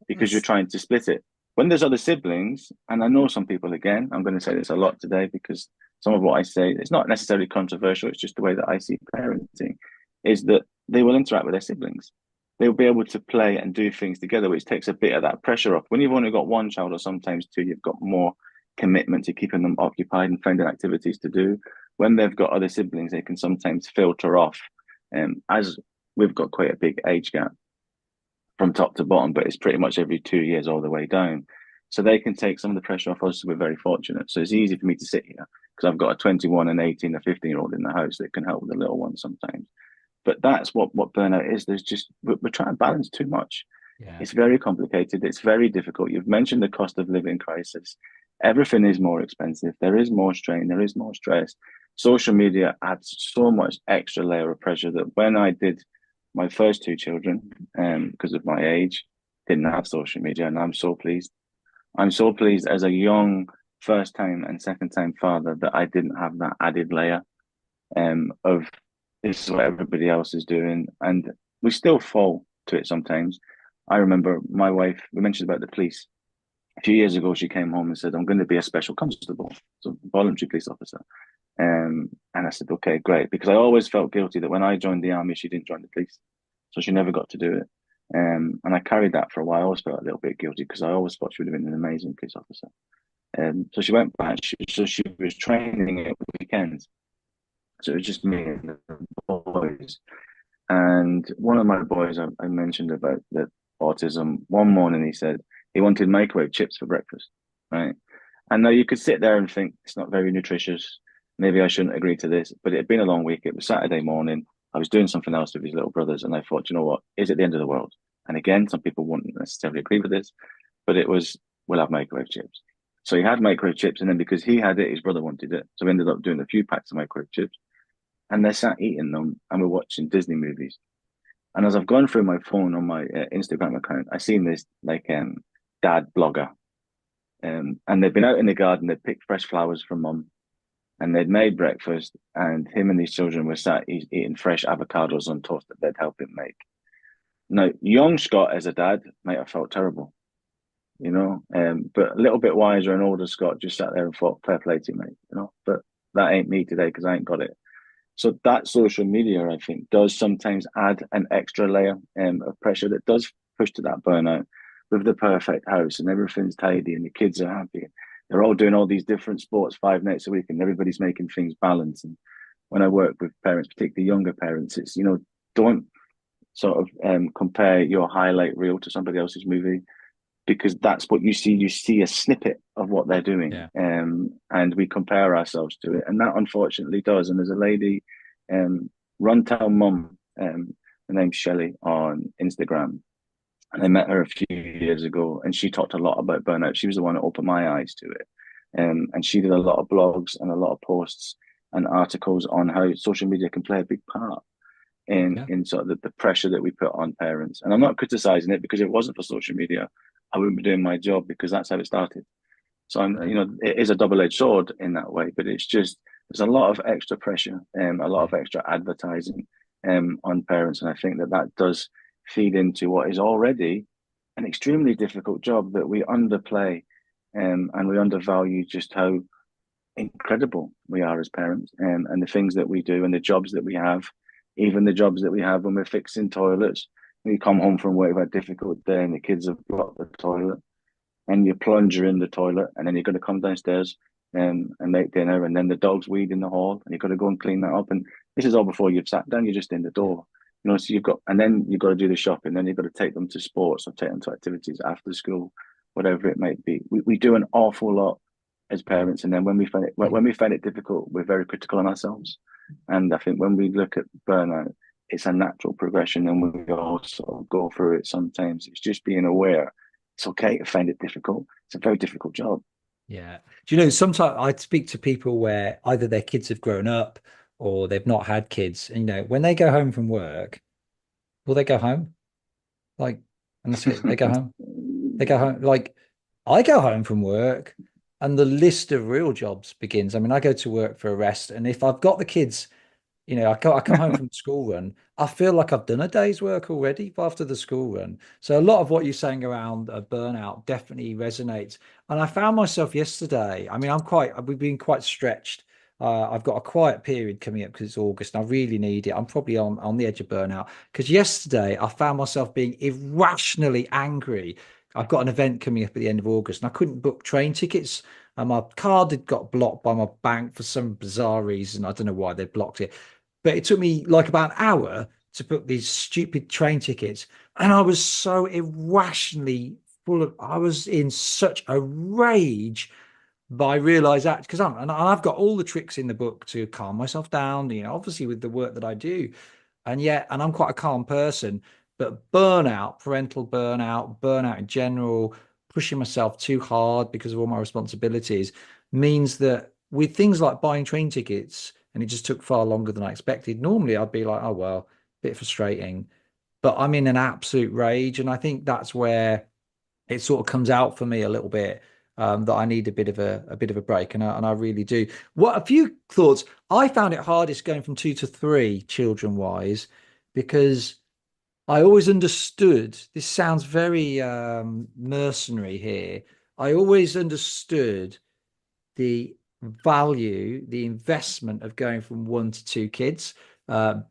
because you're That's trying to split it. When there's other siblings, and I know some people, again, I'm going to say this a lot today because some of what I say, it's not necessarily controversial, it's just the way that I see parenting, is that they will interact with their siblings. They'll be able to play and do things together, which takes a bit of that pressure off. When you've only got one child or sometimes two, you've got more commitment to keeping them occupied and finding activities to do. when they've got other siblings, they can sometimes filter off. As we've got quite a big age gap from top to bottom, but it's pretty much every 2 years all the way down. So they can take some of the pressure off us. We're very fortunate. So it's easy for me to sit here because I've got a 21, an 18, a 15-year-old in the house that can help with the little ones sometimes. But that's what burnout is. There's just, we're trying to balance too much. Yeah. It's very complicated. It's very difficult. You've mentioned the cost of living crisis. Everything is more expensive. There is more strain. There is more stress. Social media adds so much extra layer of pressure that when I did my first two children, because of my age, didn't have social media, and I'm so pleased. I'm so pleased as a young first time and second time father that I didn't have that added layer of this is what everybody else is doing. And we still fall to it sometimes. I remember my wife, we mentioned about the police. A few years ago, she came home and said, I'm going to be a special constable, so voluntary police officer. And I said, okay, great. Because I always felt guilty that when I joined the army, she didn't join the police. So she never got to do it. And I carried that for a while. I always felt a little bit guilty because I always thought she would have been an amazing police officer. So she went back. So she was training at weekends. So it was just me and the boys. And one of my boys, I mentioned about the autism. One morning he said he wanted microwave chips for breakfast, right? And now you could sit there and think it's not very nutritious. Maybe I shouldn't agree to this. But it had been a long week. It was Saturday morning. I was doing something else with his little brothers, and I thought, you know what? Is it the end of the world? And again, some people wouldn't necessarily agree with this, but it was, we'll have microwave chips. So he had microwave chips, and then because he had it, his brother wanted it. So we ended up doing a few packs of microwave chips, and they sat eating them, and we're watching Disney movies. And as I've gone through my phone on my Instagram account, I seen this like dad blogger, and they've been out in the garden. They picked fresh flowers from mum, and they'd made breakfast. And him and his children were sat eating fresh avocados on toast that they'd helped him make. Now, young Scott as a dad might have felt terrible, but a little bit wiser and older Scott just sat there and thought, "Fair play to you, mate," But that ain't me today because I ain't got it. So that social media, I think, does sometimes add an extra layer of pressure that does push to that burnout with the perfect house and everything's tidy and the kids are happy. They're all doing all these different sports 5 nights a week and everybody's making things balance. And when I work with parents, particularly younger parents, it's, don't sort of compare your highlight reel to somebody else's movie because that's what you see. You see a snippet of what they're doing, Yeah. and we compare ourselves to it, and that unfortunately does. And there's a lady, Runtown Mum, her name's Shelley on Instagram, and I met her a few years ago, and she talked a lot about burnout. She was the one that opened my eyes to it, and she did a lot of blogs and a lot of posts and articles on how social media can play a big part in sort of the pressure that we put on parents. And I'm not criticizing it because if it wasn't for social media, I wouldn't be doing my job because that's how it started. So it is a double-edged sword in that way, but it's just there's a lot of extra pressure, a lot of extra advertising on parents, and I think that does feed into what is already an extremely difficult job that we underplay, and we undervalue just how incredible we are as parents, and the things that we do and the jobs that we have, even the jobs that we have when we're fixing toilets. You come home from work, you've had a difficult day, and the kids have blocked the toilet, and you plunge her in the toilet, and then you're going to come downstairs and make dinner, and then the dog's weed in the hall, and you've got to go and clean that up. And this is all before you've sat down; you're just in the door, So then you've got to do the shopping, then you've got to take them to sports or take them to activities after school, whatever it might be. We do an awful lot as parents, and then when we find it difficult, we're very critical on ourselves. And I think when we look at burnout, it's a natural progression, and we all sort of go through it sometimes. It's just being aware. It's okay to find it difficult. It's a very difficult job. Yeah. Do sometimes I speak to people where either their kids have grown up or they've not had kids. And, when they go home from work, will they go home? Like, and that's it. They go home. They go home. Like, I go home from work and the list of real jobs begins. I mean, I go to work for a rest. And if I've got the kids, I come home from the school run. I feel like I've done a day's work already after the school run. So a lot of what you're saying around burnout definitely resonates. And I found myself yesterday. I mean, we've been quite stretched. I've got a quiet period coming up because it's August and I really need it. I'm probably on the edge of burnout because yesterday I found myself being irrationally angry. I've got an event coming up at the end of August, and I couldn't book train tickets. And my card had got blocked by my bank for some bizarre reason. I don't know why they blocked it, but it took me like about an hour to book these stupid train tickets. And I was so irrationally I was in such a rage. But I realize that because and I've got all the tricks in the book to calm myself down, obviously with the work that I do. And I'm quite a calm person, but burnout, parental burnout, burnout in general, pushing myself too hard because of all my responsibilities means that with things like buying train tickets, and it just took far longer than I expected. Normally I'd be like, oh, well, a bit frustrating, but I'm in an absolute rage. And I think that's where it sort of comes out for me a little bit, that I need a bit of a break, and I really do. What a few thoughts. I found it hardest going from two to three children wise, because I always understood. This sounds very mercenary here. I always understood the value, the investment of going from one to two kids,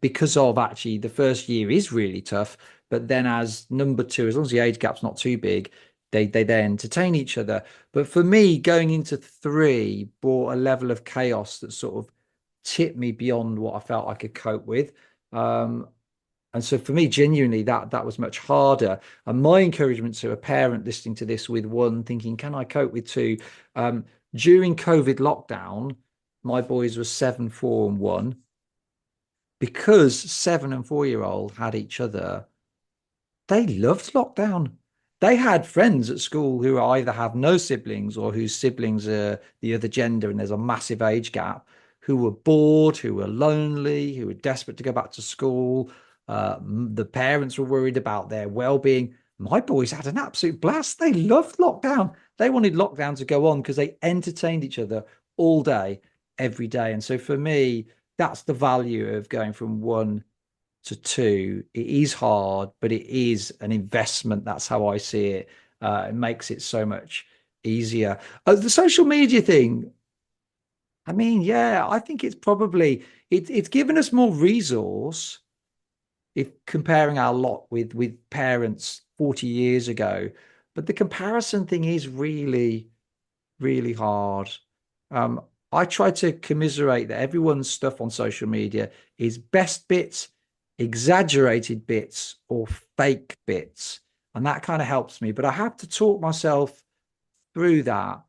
because of actually the first year is really tough. But then as number two, as long as the age gap's not too big, they then entertain each other. But for me, going into three brought a level of chaos that sort of tipped me beyond what I felt I could cope with. Um, and so for me, genuinely, that was much harder. And my encouragement to a parent listening to this with one thinking, can I cope with two? Um, During COVID lockdown, my boys were 7, 4, and 1. Because 7 and 4-year-old had each other, they loved lockdown. They had friends at school who either have no siblings or whose siblings are the other gender, and there's a massive age gap, who were bored, who were lonely, who were desperate to go back to school. The parents were worried about their well-being. My boys had an absolute blast. They loved lockdown. They wanted lockdown to go on because they entertained each other all day, every day. And so for me, that's the value of going from one to two. It is hard, but it is an investment. That's how I see it. It makes it so much easier. The social media thing, I mean, yeah, I think it's probably it's given us more resource if comparing our lot with parents 40 years ago. But the comparison thing is really, really hard. Um, I try to commiserate that everyone's stuff on social media is best bits, exaggerated bits, or fake bits. And that kind of helps me. But I have to talk myself through that.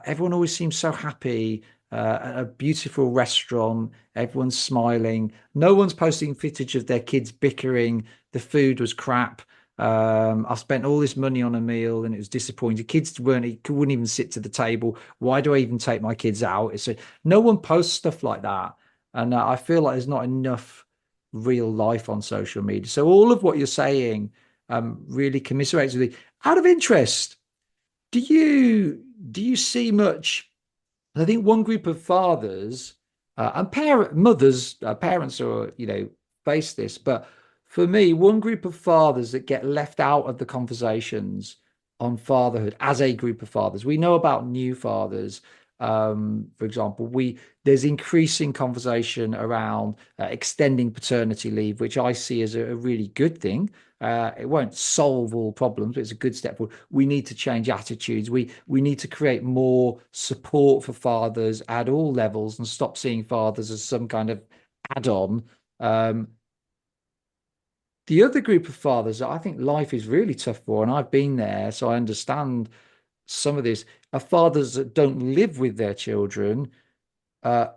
Everyone always seems so happy, at a beautiful restaurant. Everyone's smiling. No one's posting footage of their kids bickering. The food was crap. I spent all this money on a meal and it was disappointing. Kids wouldn't even sit to the table. Why do I even take my kids out? No one posts stuff like that, and I feel like there's not enough real life on social media. So all of what you're saying, really commiserates with me. Out of interest, do you see much? I think one group of fathers, and mothers, parents are, face this, but for me, one group of fathers that get left out of the conversations on fatherhood as a group of fathers. We know about new fathers. For example, there's increasing conversation around extending paternity leave, which I see as a really good thing. It won't solve all problems, but it's a good step forward. We need to change attitudes. We need to create more support for fathers at all levels and stop seeing fathers as some kind of add-on. Um, the other group of fathers that I think life is really tough for, and I've been there, so I understand some of this, are fathers that don't live with their children, uh,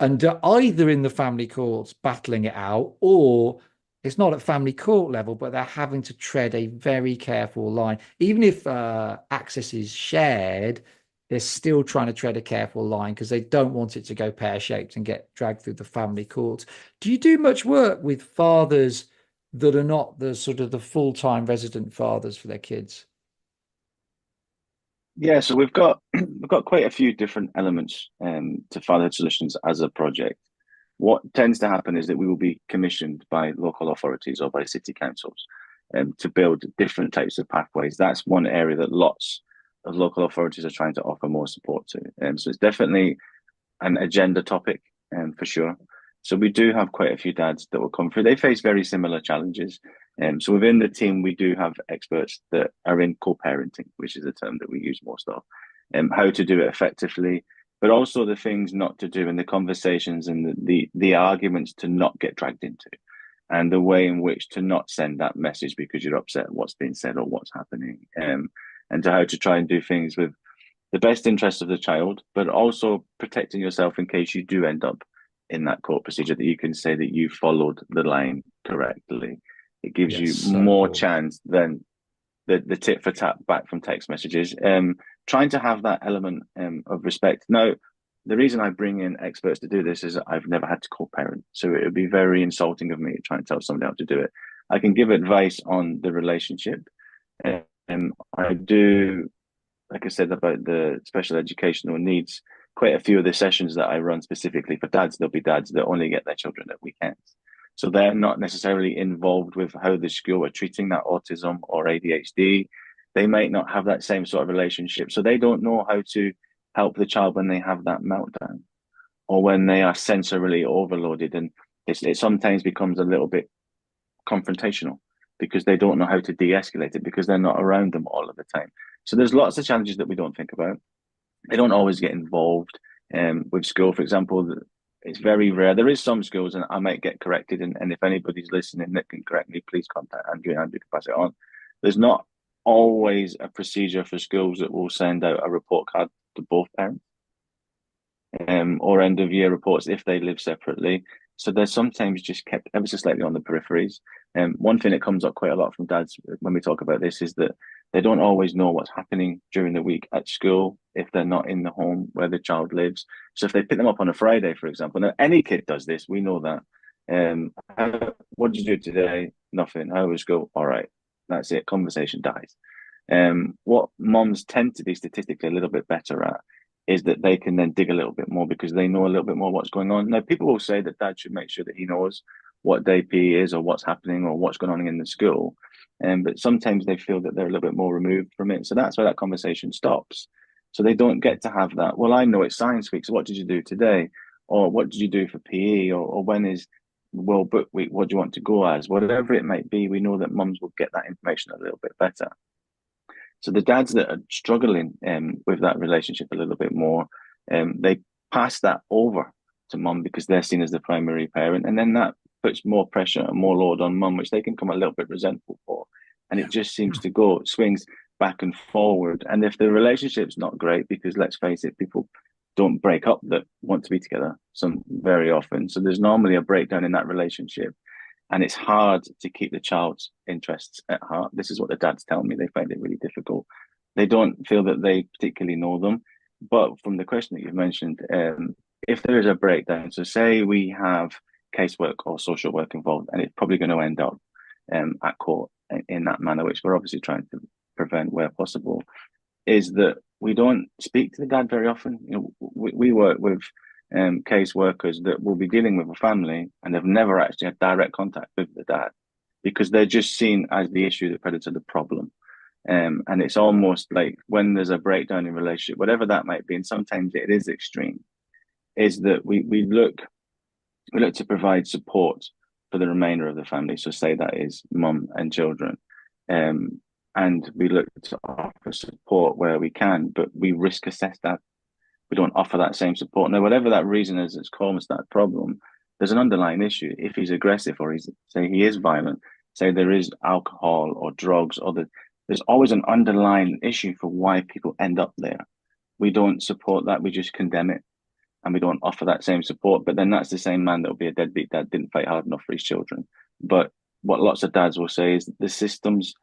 and are either in the family courts battling it out, or it's not at family court level, but they're having to tread a very careful line. Even if access is shared, they're still trying to tread a careful line because they don't want it to go pear-shaped and get dragged through the family courts. Do you do much work with fathers that are not the sort of the full-time resident fathers for their kids? Yeah, so we've got quite a few different elements to fatherhood solutions as a project. What tends to happen is that we will be commissioned by local authorities or by city councils to build different types of pathways. That's one area that lots of local authorities are trying to offer more support to. So it's definitely an agenda topic, for sure. So we do have quite a few dads that will come through. They face very similar challenges. So within the team, we do have experts that are in co-parenting, which is a term that we use most of, how to do it effectively, but also the things not to do and the conversations and the arguments to not get dragged into, and the way in which to not send that message because you're upset at what's being said or what's happening, and to how to try and do things with the best interest of the child, but also protecting yourself in case you do end up in that court procedure, that you can say that you followed the line correctly. It gives Yes, you so more important. chance than the tit for tat back from text messages. Trying to have that element of respect. Now, the reason I bring in experts to do this is I've never had to co-parent, so it would be very insulting of me to try and tell somebody how to do it. I can give advice on the relationship. I do, like I said about the special educational needs, quite a few of the sessions that I run specifically for dads, there'll be dads that only get their children at weekends. So they're not necessarily involved with how the school are treating that autism or ADHD. They might not have that same sort of relationship. So they don't know how to help the child when they have that meltdown or when they are sensorily overloaded. And it sometimes becomes a little bit confrontational because they don't know how to de-escalate it because they're not around them all of the time. So there's lots of challenges that we don't think about. They don't always get involved with school, for example. It's very rare. There is some schools, and I might get corrected. And if anybody's listening that can correct me, please contact Andrew, and Andrew can pass it on. There's not always a procedure for schools that will send out a report card to both parents, or end of year reports if they live separately. So they're sometimes just kept ever so slightly on the peripheries. One thing that comes up quite a lot from dads when we talk about this is that they don't always know what's happening during the week at school if they're not in the home where the child lives. So if they pick them up on a Friday, for example, now any kid does this, we know that. What did you do today? Nothing. How was school? All right, that's it. Conversation dies. What moms tend to be statistically a little bit better at is that they can then dig a little bit more because they know a little bit more what's going on. Now, people will say that dad should make sure that he knows what day PE is or what's happening or what's going on in the school. But sometimes they feel that they're a little bit more removed from it. So that's where that conversation stops. So they don't get to have that. Well, I know it's science week. So what did you do today? Or what did you do for PE? Or when is World Book Week? What do you want to go as? Whatever it might be, we know that mums will get that information a little bit better. So the dads that are struggling with that relationship a little bit more, they pass that over to mum because they're seen as the primary parent, and then that puts more pressure and more load on mum, which they can come a little bit resentful for, and it just seems to go swings back and forward. And if the relationship's not great, because let's face it, people don't break up that want to be together some very often, so there's normally a breakdown in that relationship and it's hard to keep the child's interests at heart. This is what the dads tell me. They find it really difficult. They don't feel that they particularly know them. But from the question that you've mentioned, if there is a breakdown, so say we have casework or social work involved, and it's probably going to end up at court in that manner, which we're obviously trying to prevent where possible, is that we don't speak to the dad very often. You know, we work with case workers that will be dealing with a family and have never actually had direct contact with the dad because they're just seen as the issue, the predator, the problem. And it's almost like when there's a breakdown in relationship, whatever that might be, and sometimes it is extreme, is that we look to provide support for the remainder of the family. So say that is mum and children. And we look to offer support where we can, but we risk assess that. We don't offer that same support. Now, whatever that reason is that's caused that problem, there's an underlying issue. If he's aggressive or say he is violent, say there is alcohol or drugs, there's always an underlying issue for why people end up there. We don't support that. We just condemn it and we don't offer that same support. But then that's the same man that will be a deadbeat dad, didn't fight hard enough for his children. But what lots of dads will say is the systems,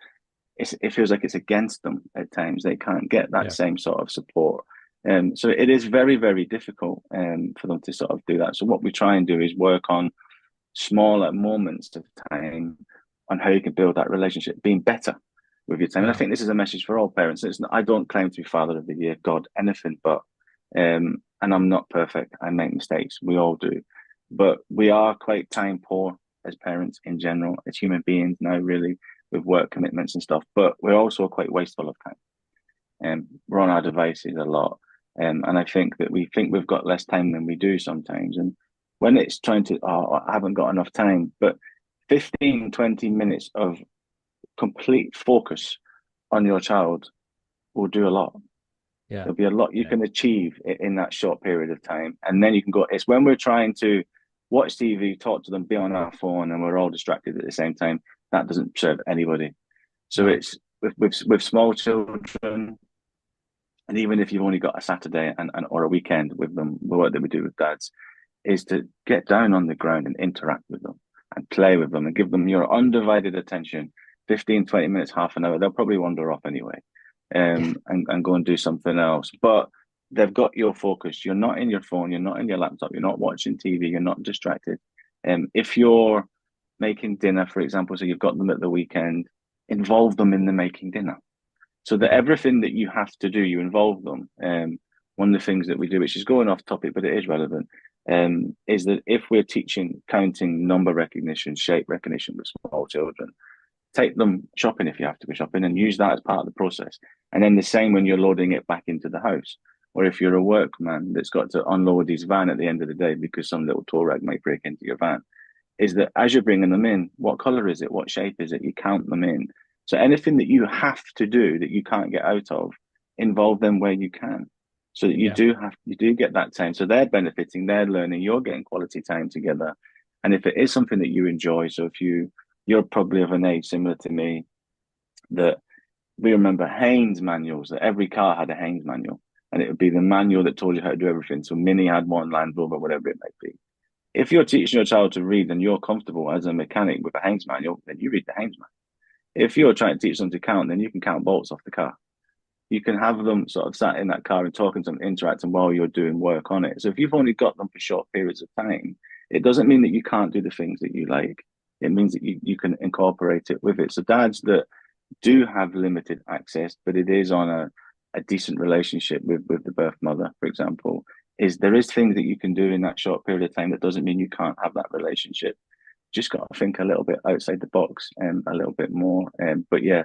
it feels like it's against them at times. They can't get that same sort of support. So it is very, very difficult for them to sort of do that. So what we try and do is work on smaller moments of time on how you can build that relationship, being better with your time. And I think this is a message for all parents. I don't claim to be father of the year, God, anything but. And I'm not perfect. I make mistakes. We all do. But we are quite time poor as parents in general, as human beings now, really, with work commitments and stuff. But we're also quite wasteful of time. We're on our devices a lot. And I think that we think we've got less time than we do sometimes. And when it's trying to, oh, I haven't got enough time. But 15, 20 minutes of complete focus on your child will do a lot. Yeah. There'll be a lot you Yeah. can achieve in that short period of time. And then you can go, it's when we're trying to watch TV, talk to them, be on our phone, and we're all distracted at the same time. That doesn't serve anybody. So No. it's with small children, and even if you've only got a Saturday and or a weekend with them, the work that we do with dads is to get down on the ground and interact with them and play with them and give them your undivided attention. 15, 20 minutes, half an hour. They'll probably wander off anyway, Yeah. and go and do something else. But they've got your focus. You're not in your phone, you're not in your laptop, you're not watching TV, you're not distracted. If you're making dinner, for example, so you've got them at the weekend, involve them in the making dinner. So that Yeah. everything that you have to do, you involve them. One of the things that we do, which is going off topic, but it is relevant, is that if we're teaching counting, number recognition, shape recognition with small children, take them shopping if you have to go shopping and use that as part of the process. And then the same when you're loading it back into the house. Or if you're a workman that's got to unload his van at the end of the day because some little tow rag might break into your van, is that as you're bringing them in, what color is it? What shape is it? You count them in. So anything that you have to do that you can't get out of, involve them where you can. So that Yeah. you do get that time. So they're benefiting, they're learning, you're getting quality time together. And if it is something that you enjoy, so if you're probably of an age similar to me, that we remember Haynes manuals, that every car had a Haynes manual. And it would be the manual that told you how to do everything. So Mini had one, Land Rover, whatever it might be. If you're teaching your child to read and you're comfortable as a mechanic with a Haynes manual, then you read the Haynes manual. If you're trying to teach them to count, then you can count bolts off the car. You can have them sort of sat in that car and talking to them, interacting while you're doing work on it. So if you've only got them for short periods of time, it doesn't mean that you can't do the things that you like. It means that you can incorporate it with it. So dads that do have limited access, but it is on a decent relationship with the birth mother, for example, is there is things that you can do in that short period of time that doesn't mean you can't have that relationship. Just got to think a little bit outside the box and a little bit more. But yeah,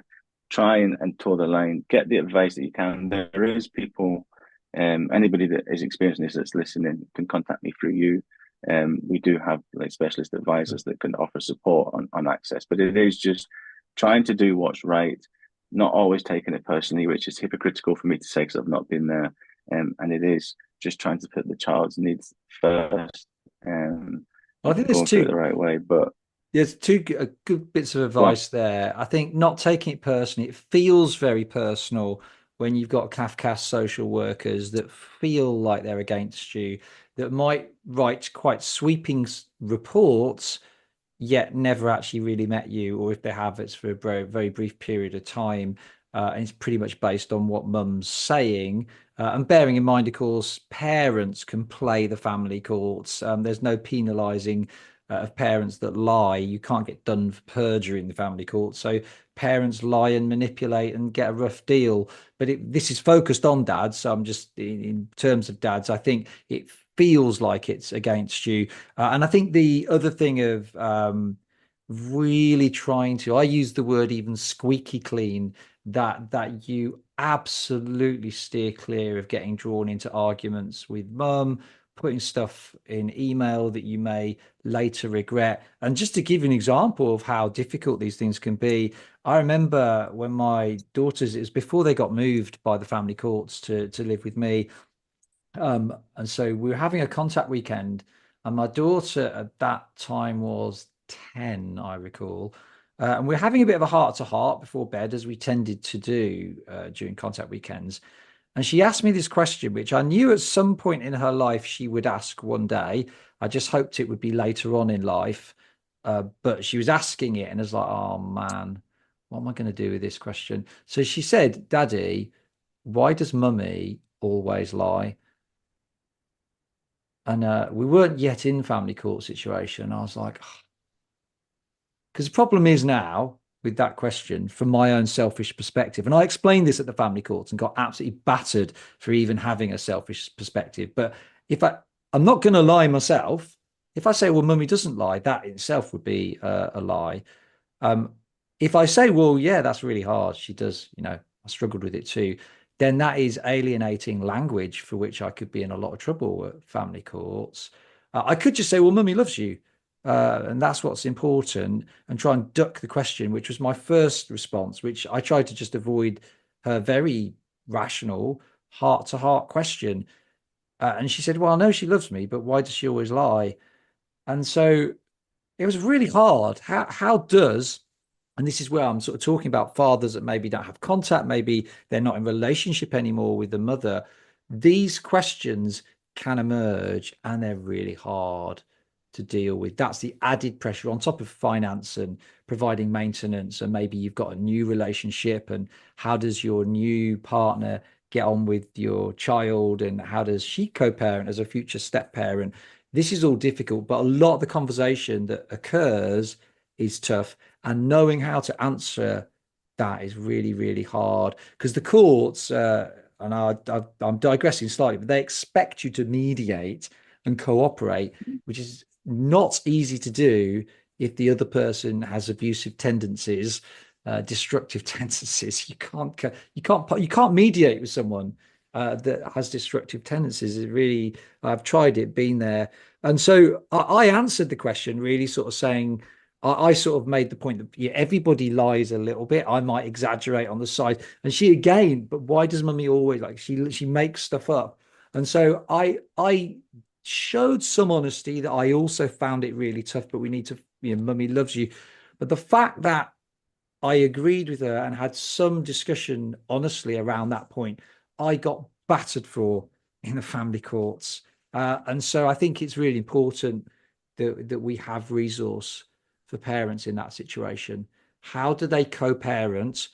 try and toe the line, get the advice that you can. There is people, anybody that is experiencing this that's listening can contact me through you. We do have like specialist advisors that can offer support on access, but it is just trying to do what's right, not always taking it personally, which is hypocritical for me to say because I've not been there. And it is just trying to put the child's needs first, I think and going through it the right way. But there's two good bits of go on. advice there. I think not taking it personally. It feels very personal when you've got Kafka social workers that feel like they're against you, that might write quite sweeping reports, yet never actually really met you, or if they have, it's for a very, very brief period of time. And it's pretty much based on what mum's saying. And bearing in mind, of course, parents can play the family courts. There's no penalising of parents that lie. You can't get done for perjury in the family court. So parents lie and manipulate and get a rough deal. But this is focused on dads. So I'm just in terms of dads, I think it feels like it's against you. And I think the other thing of really trying to, I use the word even squeaky clean, that you absolutely steer clear of getting drawn into arguments with mum, putting stuff in email that you may later regret. And just to give you an example of how difficult these things can be, I remember when my daughters, it was before they got moved by the family courts to live with me. And so we were having a contact weekend, and my daughter at that time was 10, I recall. And we are having a bit of a heart to heart before bed, as we tended to do during contact weekends. And she asked me this question, which I knew at some point in her life she would ask one day. I just hoped it would be later on in life. But she was asking it, and I was like, oh man, what am I going to do with this question? So she said, Daddy, why does mummy always lie? And we weren't yet in family court situation. I was like, because the problem is now with that question from my own selfish perspective. And I explained this at the family courts and got absolutely battered for even having a selfish perspective. But if I'm not going to lie myself. If I say, well, mummy doesn't lie, that itself would be a lie. Um, if I say, well, yeah, that's really hard. She does, I struggled with it too. Then that is alienating language for which I could be in a lot of trouble at family courts. I could just say, well, mummy loves you. And that's what's important, and try and duck the question, which was my first response, which I tried to just avoid her very rational heart to heart question. And she said, well, I know she loves me, but why does she always lie? And so it was really hard. How does, and this is where I'm sort of talking about fathers that maybe don't have contact, maybe they're not in relationship anymore with the mother. These questions can emerge and they're really hard to deal with. That's the added pressure on top of finance and providing maintenance. And maybe you've got a new relationship, and how does your new partner get on with your child, and how does she co-parent as a future step parent? This is all difficult, but a lot of the conversation that occurs is tough, and knowing how to answer that is really, really hard, because the courts, and I'm digressing slightly, but they expect you to mediate and cooperate, which is not easy to do if the other person has abusive tendencies, destructive tendencies. You can't mediate with someone that has destructive tendencies. It really, I've tried it, been there, and so I answered the question really sort of saying, I sort of made the point that, yeah, everybody lies a little bit. I might exaggerate on the side. And she again, but why does mummy always, like, she makes stuff up? And so I showed some honesty that I also found it really tough, but we need to, mummy loves you. But the fact that I agreed with her and had some discussion honestly around that point, I got battered for in the family courts. And so I think it's really important that we have resource for parents in that situation. How do they co-parent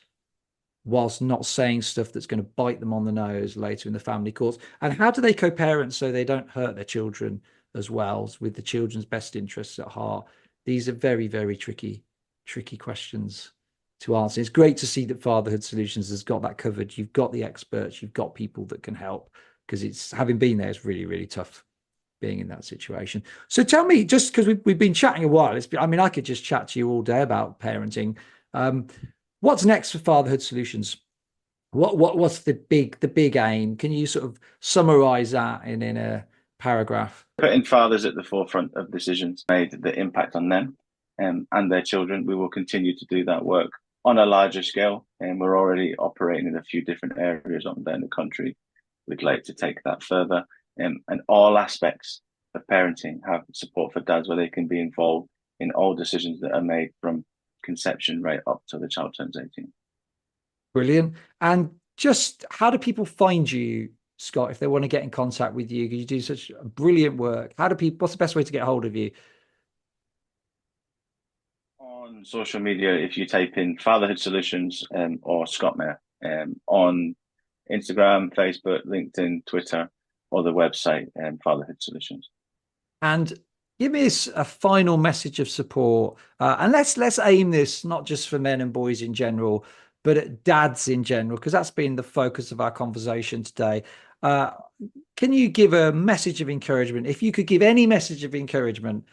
whilst not saying stuff that's going to bite them on the nose later in the family courts? And how do they co-parent so they don't hurt their children as well, with the children's best interests at heart? These are very, very tricky questions to answer. It's great to see that Fatherhood Solutions has got that covered. You've got the experts, you've got people that can help, because it's, having been there, it's really, really tough being in that situation. So tell me, just because we've been chatting a while, I mean, I could just chat to you all day about parenting. Um, what's next for Fatherhood Solutions? What's the big aim? Can you sort of summarize that in a paragraph? Putting fathers at the forefront of decisions made that impact on them and their children. We will continue to do that work on a larger scale, and we're already operating in a few different areas on there in the country. We'd like to take that further, and all aspects of parenting have support for dads where they can be involved in all decisions that are made from conception right up till the child turns 18. Brilliant. And just how do people find you, Scott, if they want to get in contact with you? Because you do such brilliant work. How do people, what's the best way to get hold of you? On social media, if you type in Fatherhood Solutions or Scott Mair on Instagram, Facebook, LinkedIn, Twitter, or the website Fatherhood Solutions. And give me a final message of support. And let's aim this not just for men and boys in general, but at dads in general, because that's been the focus of our conversation today. Uh, can you give a message of encouragement? If you could give any message of encouragement,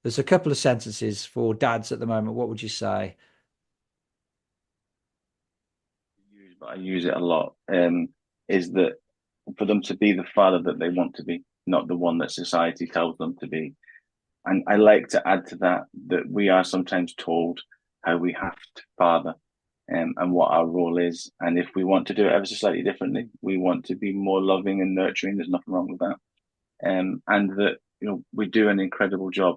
there's a couple of sentences for dads at the moment. What would you say? But I use it a lot. Is that for them to be the father that they want to be, not the one that society tells them to be. And I like to add to that that we are sometimes told how we have to father and what our role is. And if we want to do it ever so slightly differently, we want to be more loving and nurturing. There's nothing wrong with that. And that, we do an incredible job.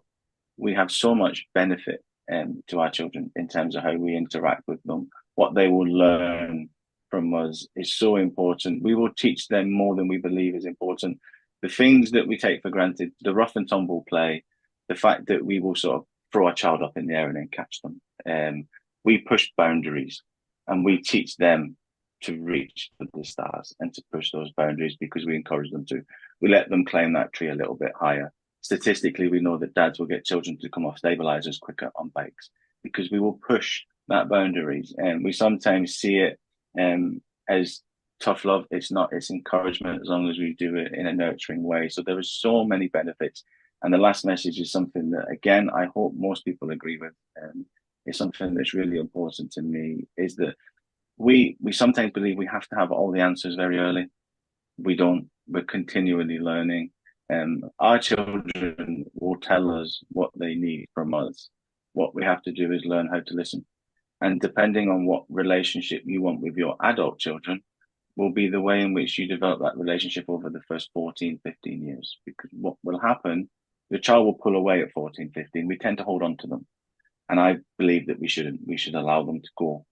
We have so much benefit to our children in terms of how we interact with them. What they will learn from us is so important. We will teach them more than we believe is important. The things that we take for granted, the rough and tumble play, the fact that we will sort of throw a child up in the air and then catch them. We push boundaries, and we teach them to reach for the stars and to push those boundaries because we encourage them to. We let them climb that tree a little bit higher. Statistically, we know that dads will get children to come off stabilizers quicker on bikes because we will push that boundaries. And we sometimes see it as tough love. It's not, it's encouragement as long as we do it in a nurturing way. So there are so many benefits. And the last message is something that, again, I hope most people agree with. It's something that's really important to me, is that we sometimes believe we have to have all the answers very early. We don't. We're continually learning. Our children will tell us what they need from us. What we have to do is learn how to listen. And depending on what relationship you want with your adult children, will be the way in which you develop that relationship over the first 14, 15 years. Because what will happen, the child will pull away at 14, 15. We tend to hold on to them. And I believe that we shouldn't. We should allow them to go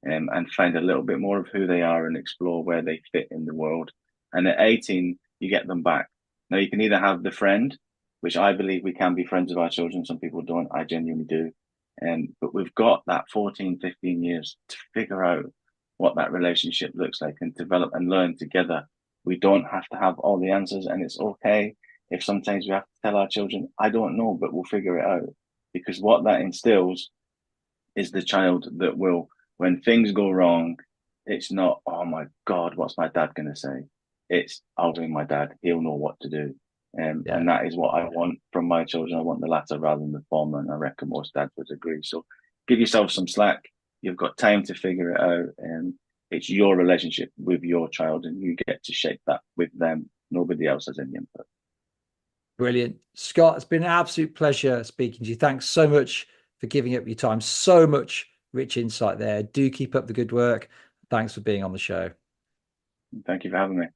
and find a little bit more of who they are and explore where they fit in the world. And at 18, you get them back. Now, you can either have the friend, which I believe we can be friends of our children. Some people don't. I genuinely do. But we've got that 14, 15 years to figure out what that relationship looks like and develop and learn together. We don't have to have all the answers, and it's okay if sometimes we have to tell our children, I don't know, but we'll figure it out. Because what that instills is the child that will, when things go wrong, it's not, oh my God, what's my dad going to say? It's, I'll ring my dad. He'll know what to do. Yeah. And that is what I want from my children. I want the latter rather than the former. And I reckon most dads would agree. So give yourself some slack. You've got time to figure it out. And it's your relationship with your child, and you get to shape that with them. Nobody else has any input. Brilliant. Scott, it's been an absolute pleasure speaking to you. Thanks so much for giving up your time. So much rich insight there. Do keep up the good work. Thanks for being on the show. Thank you for having me.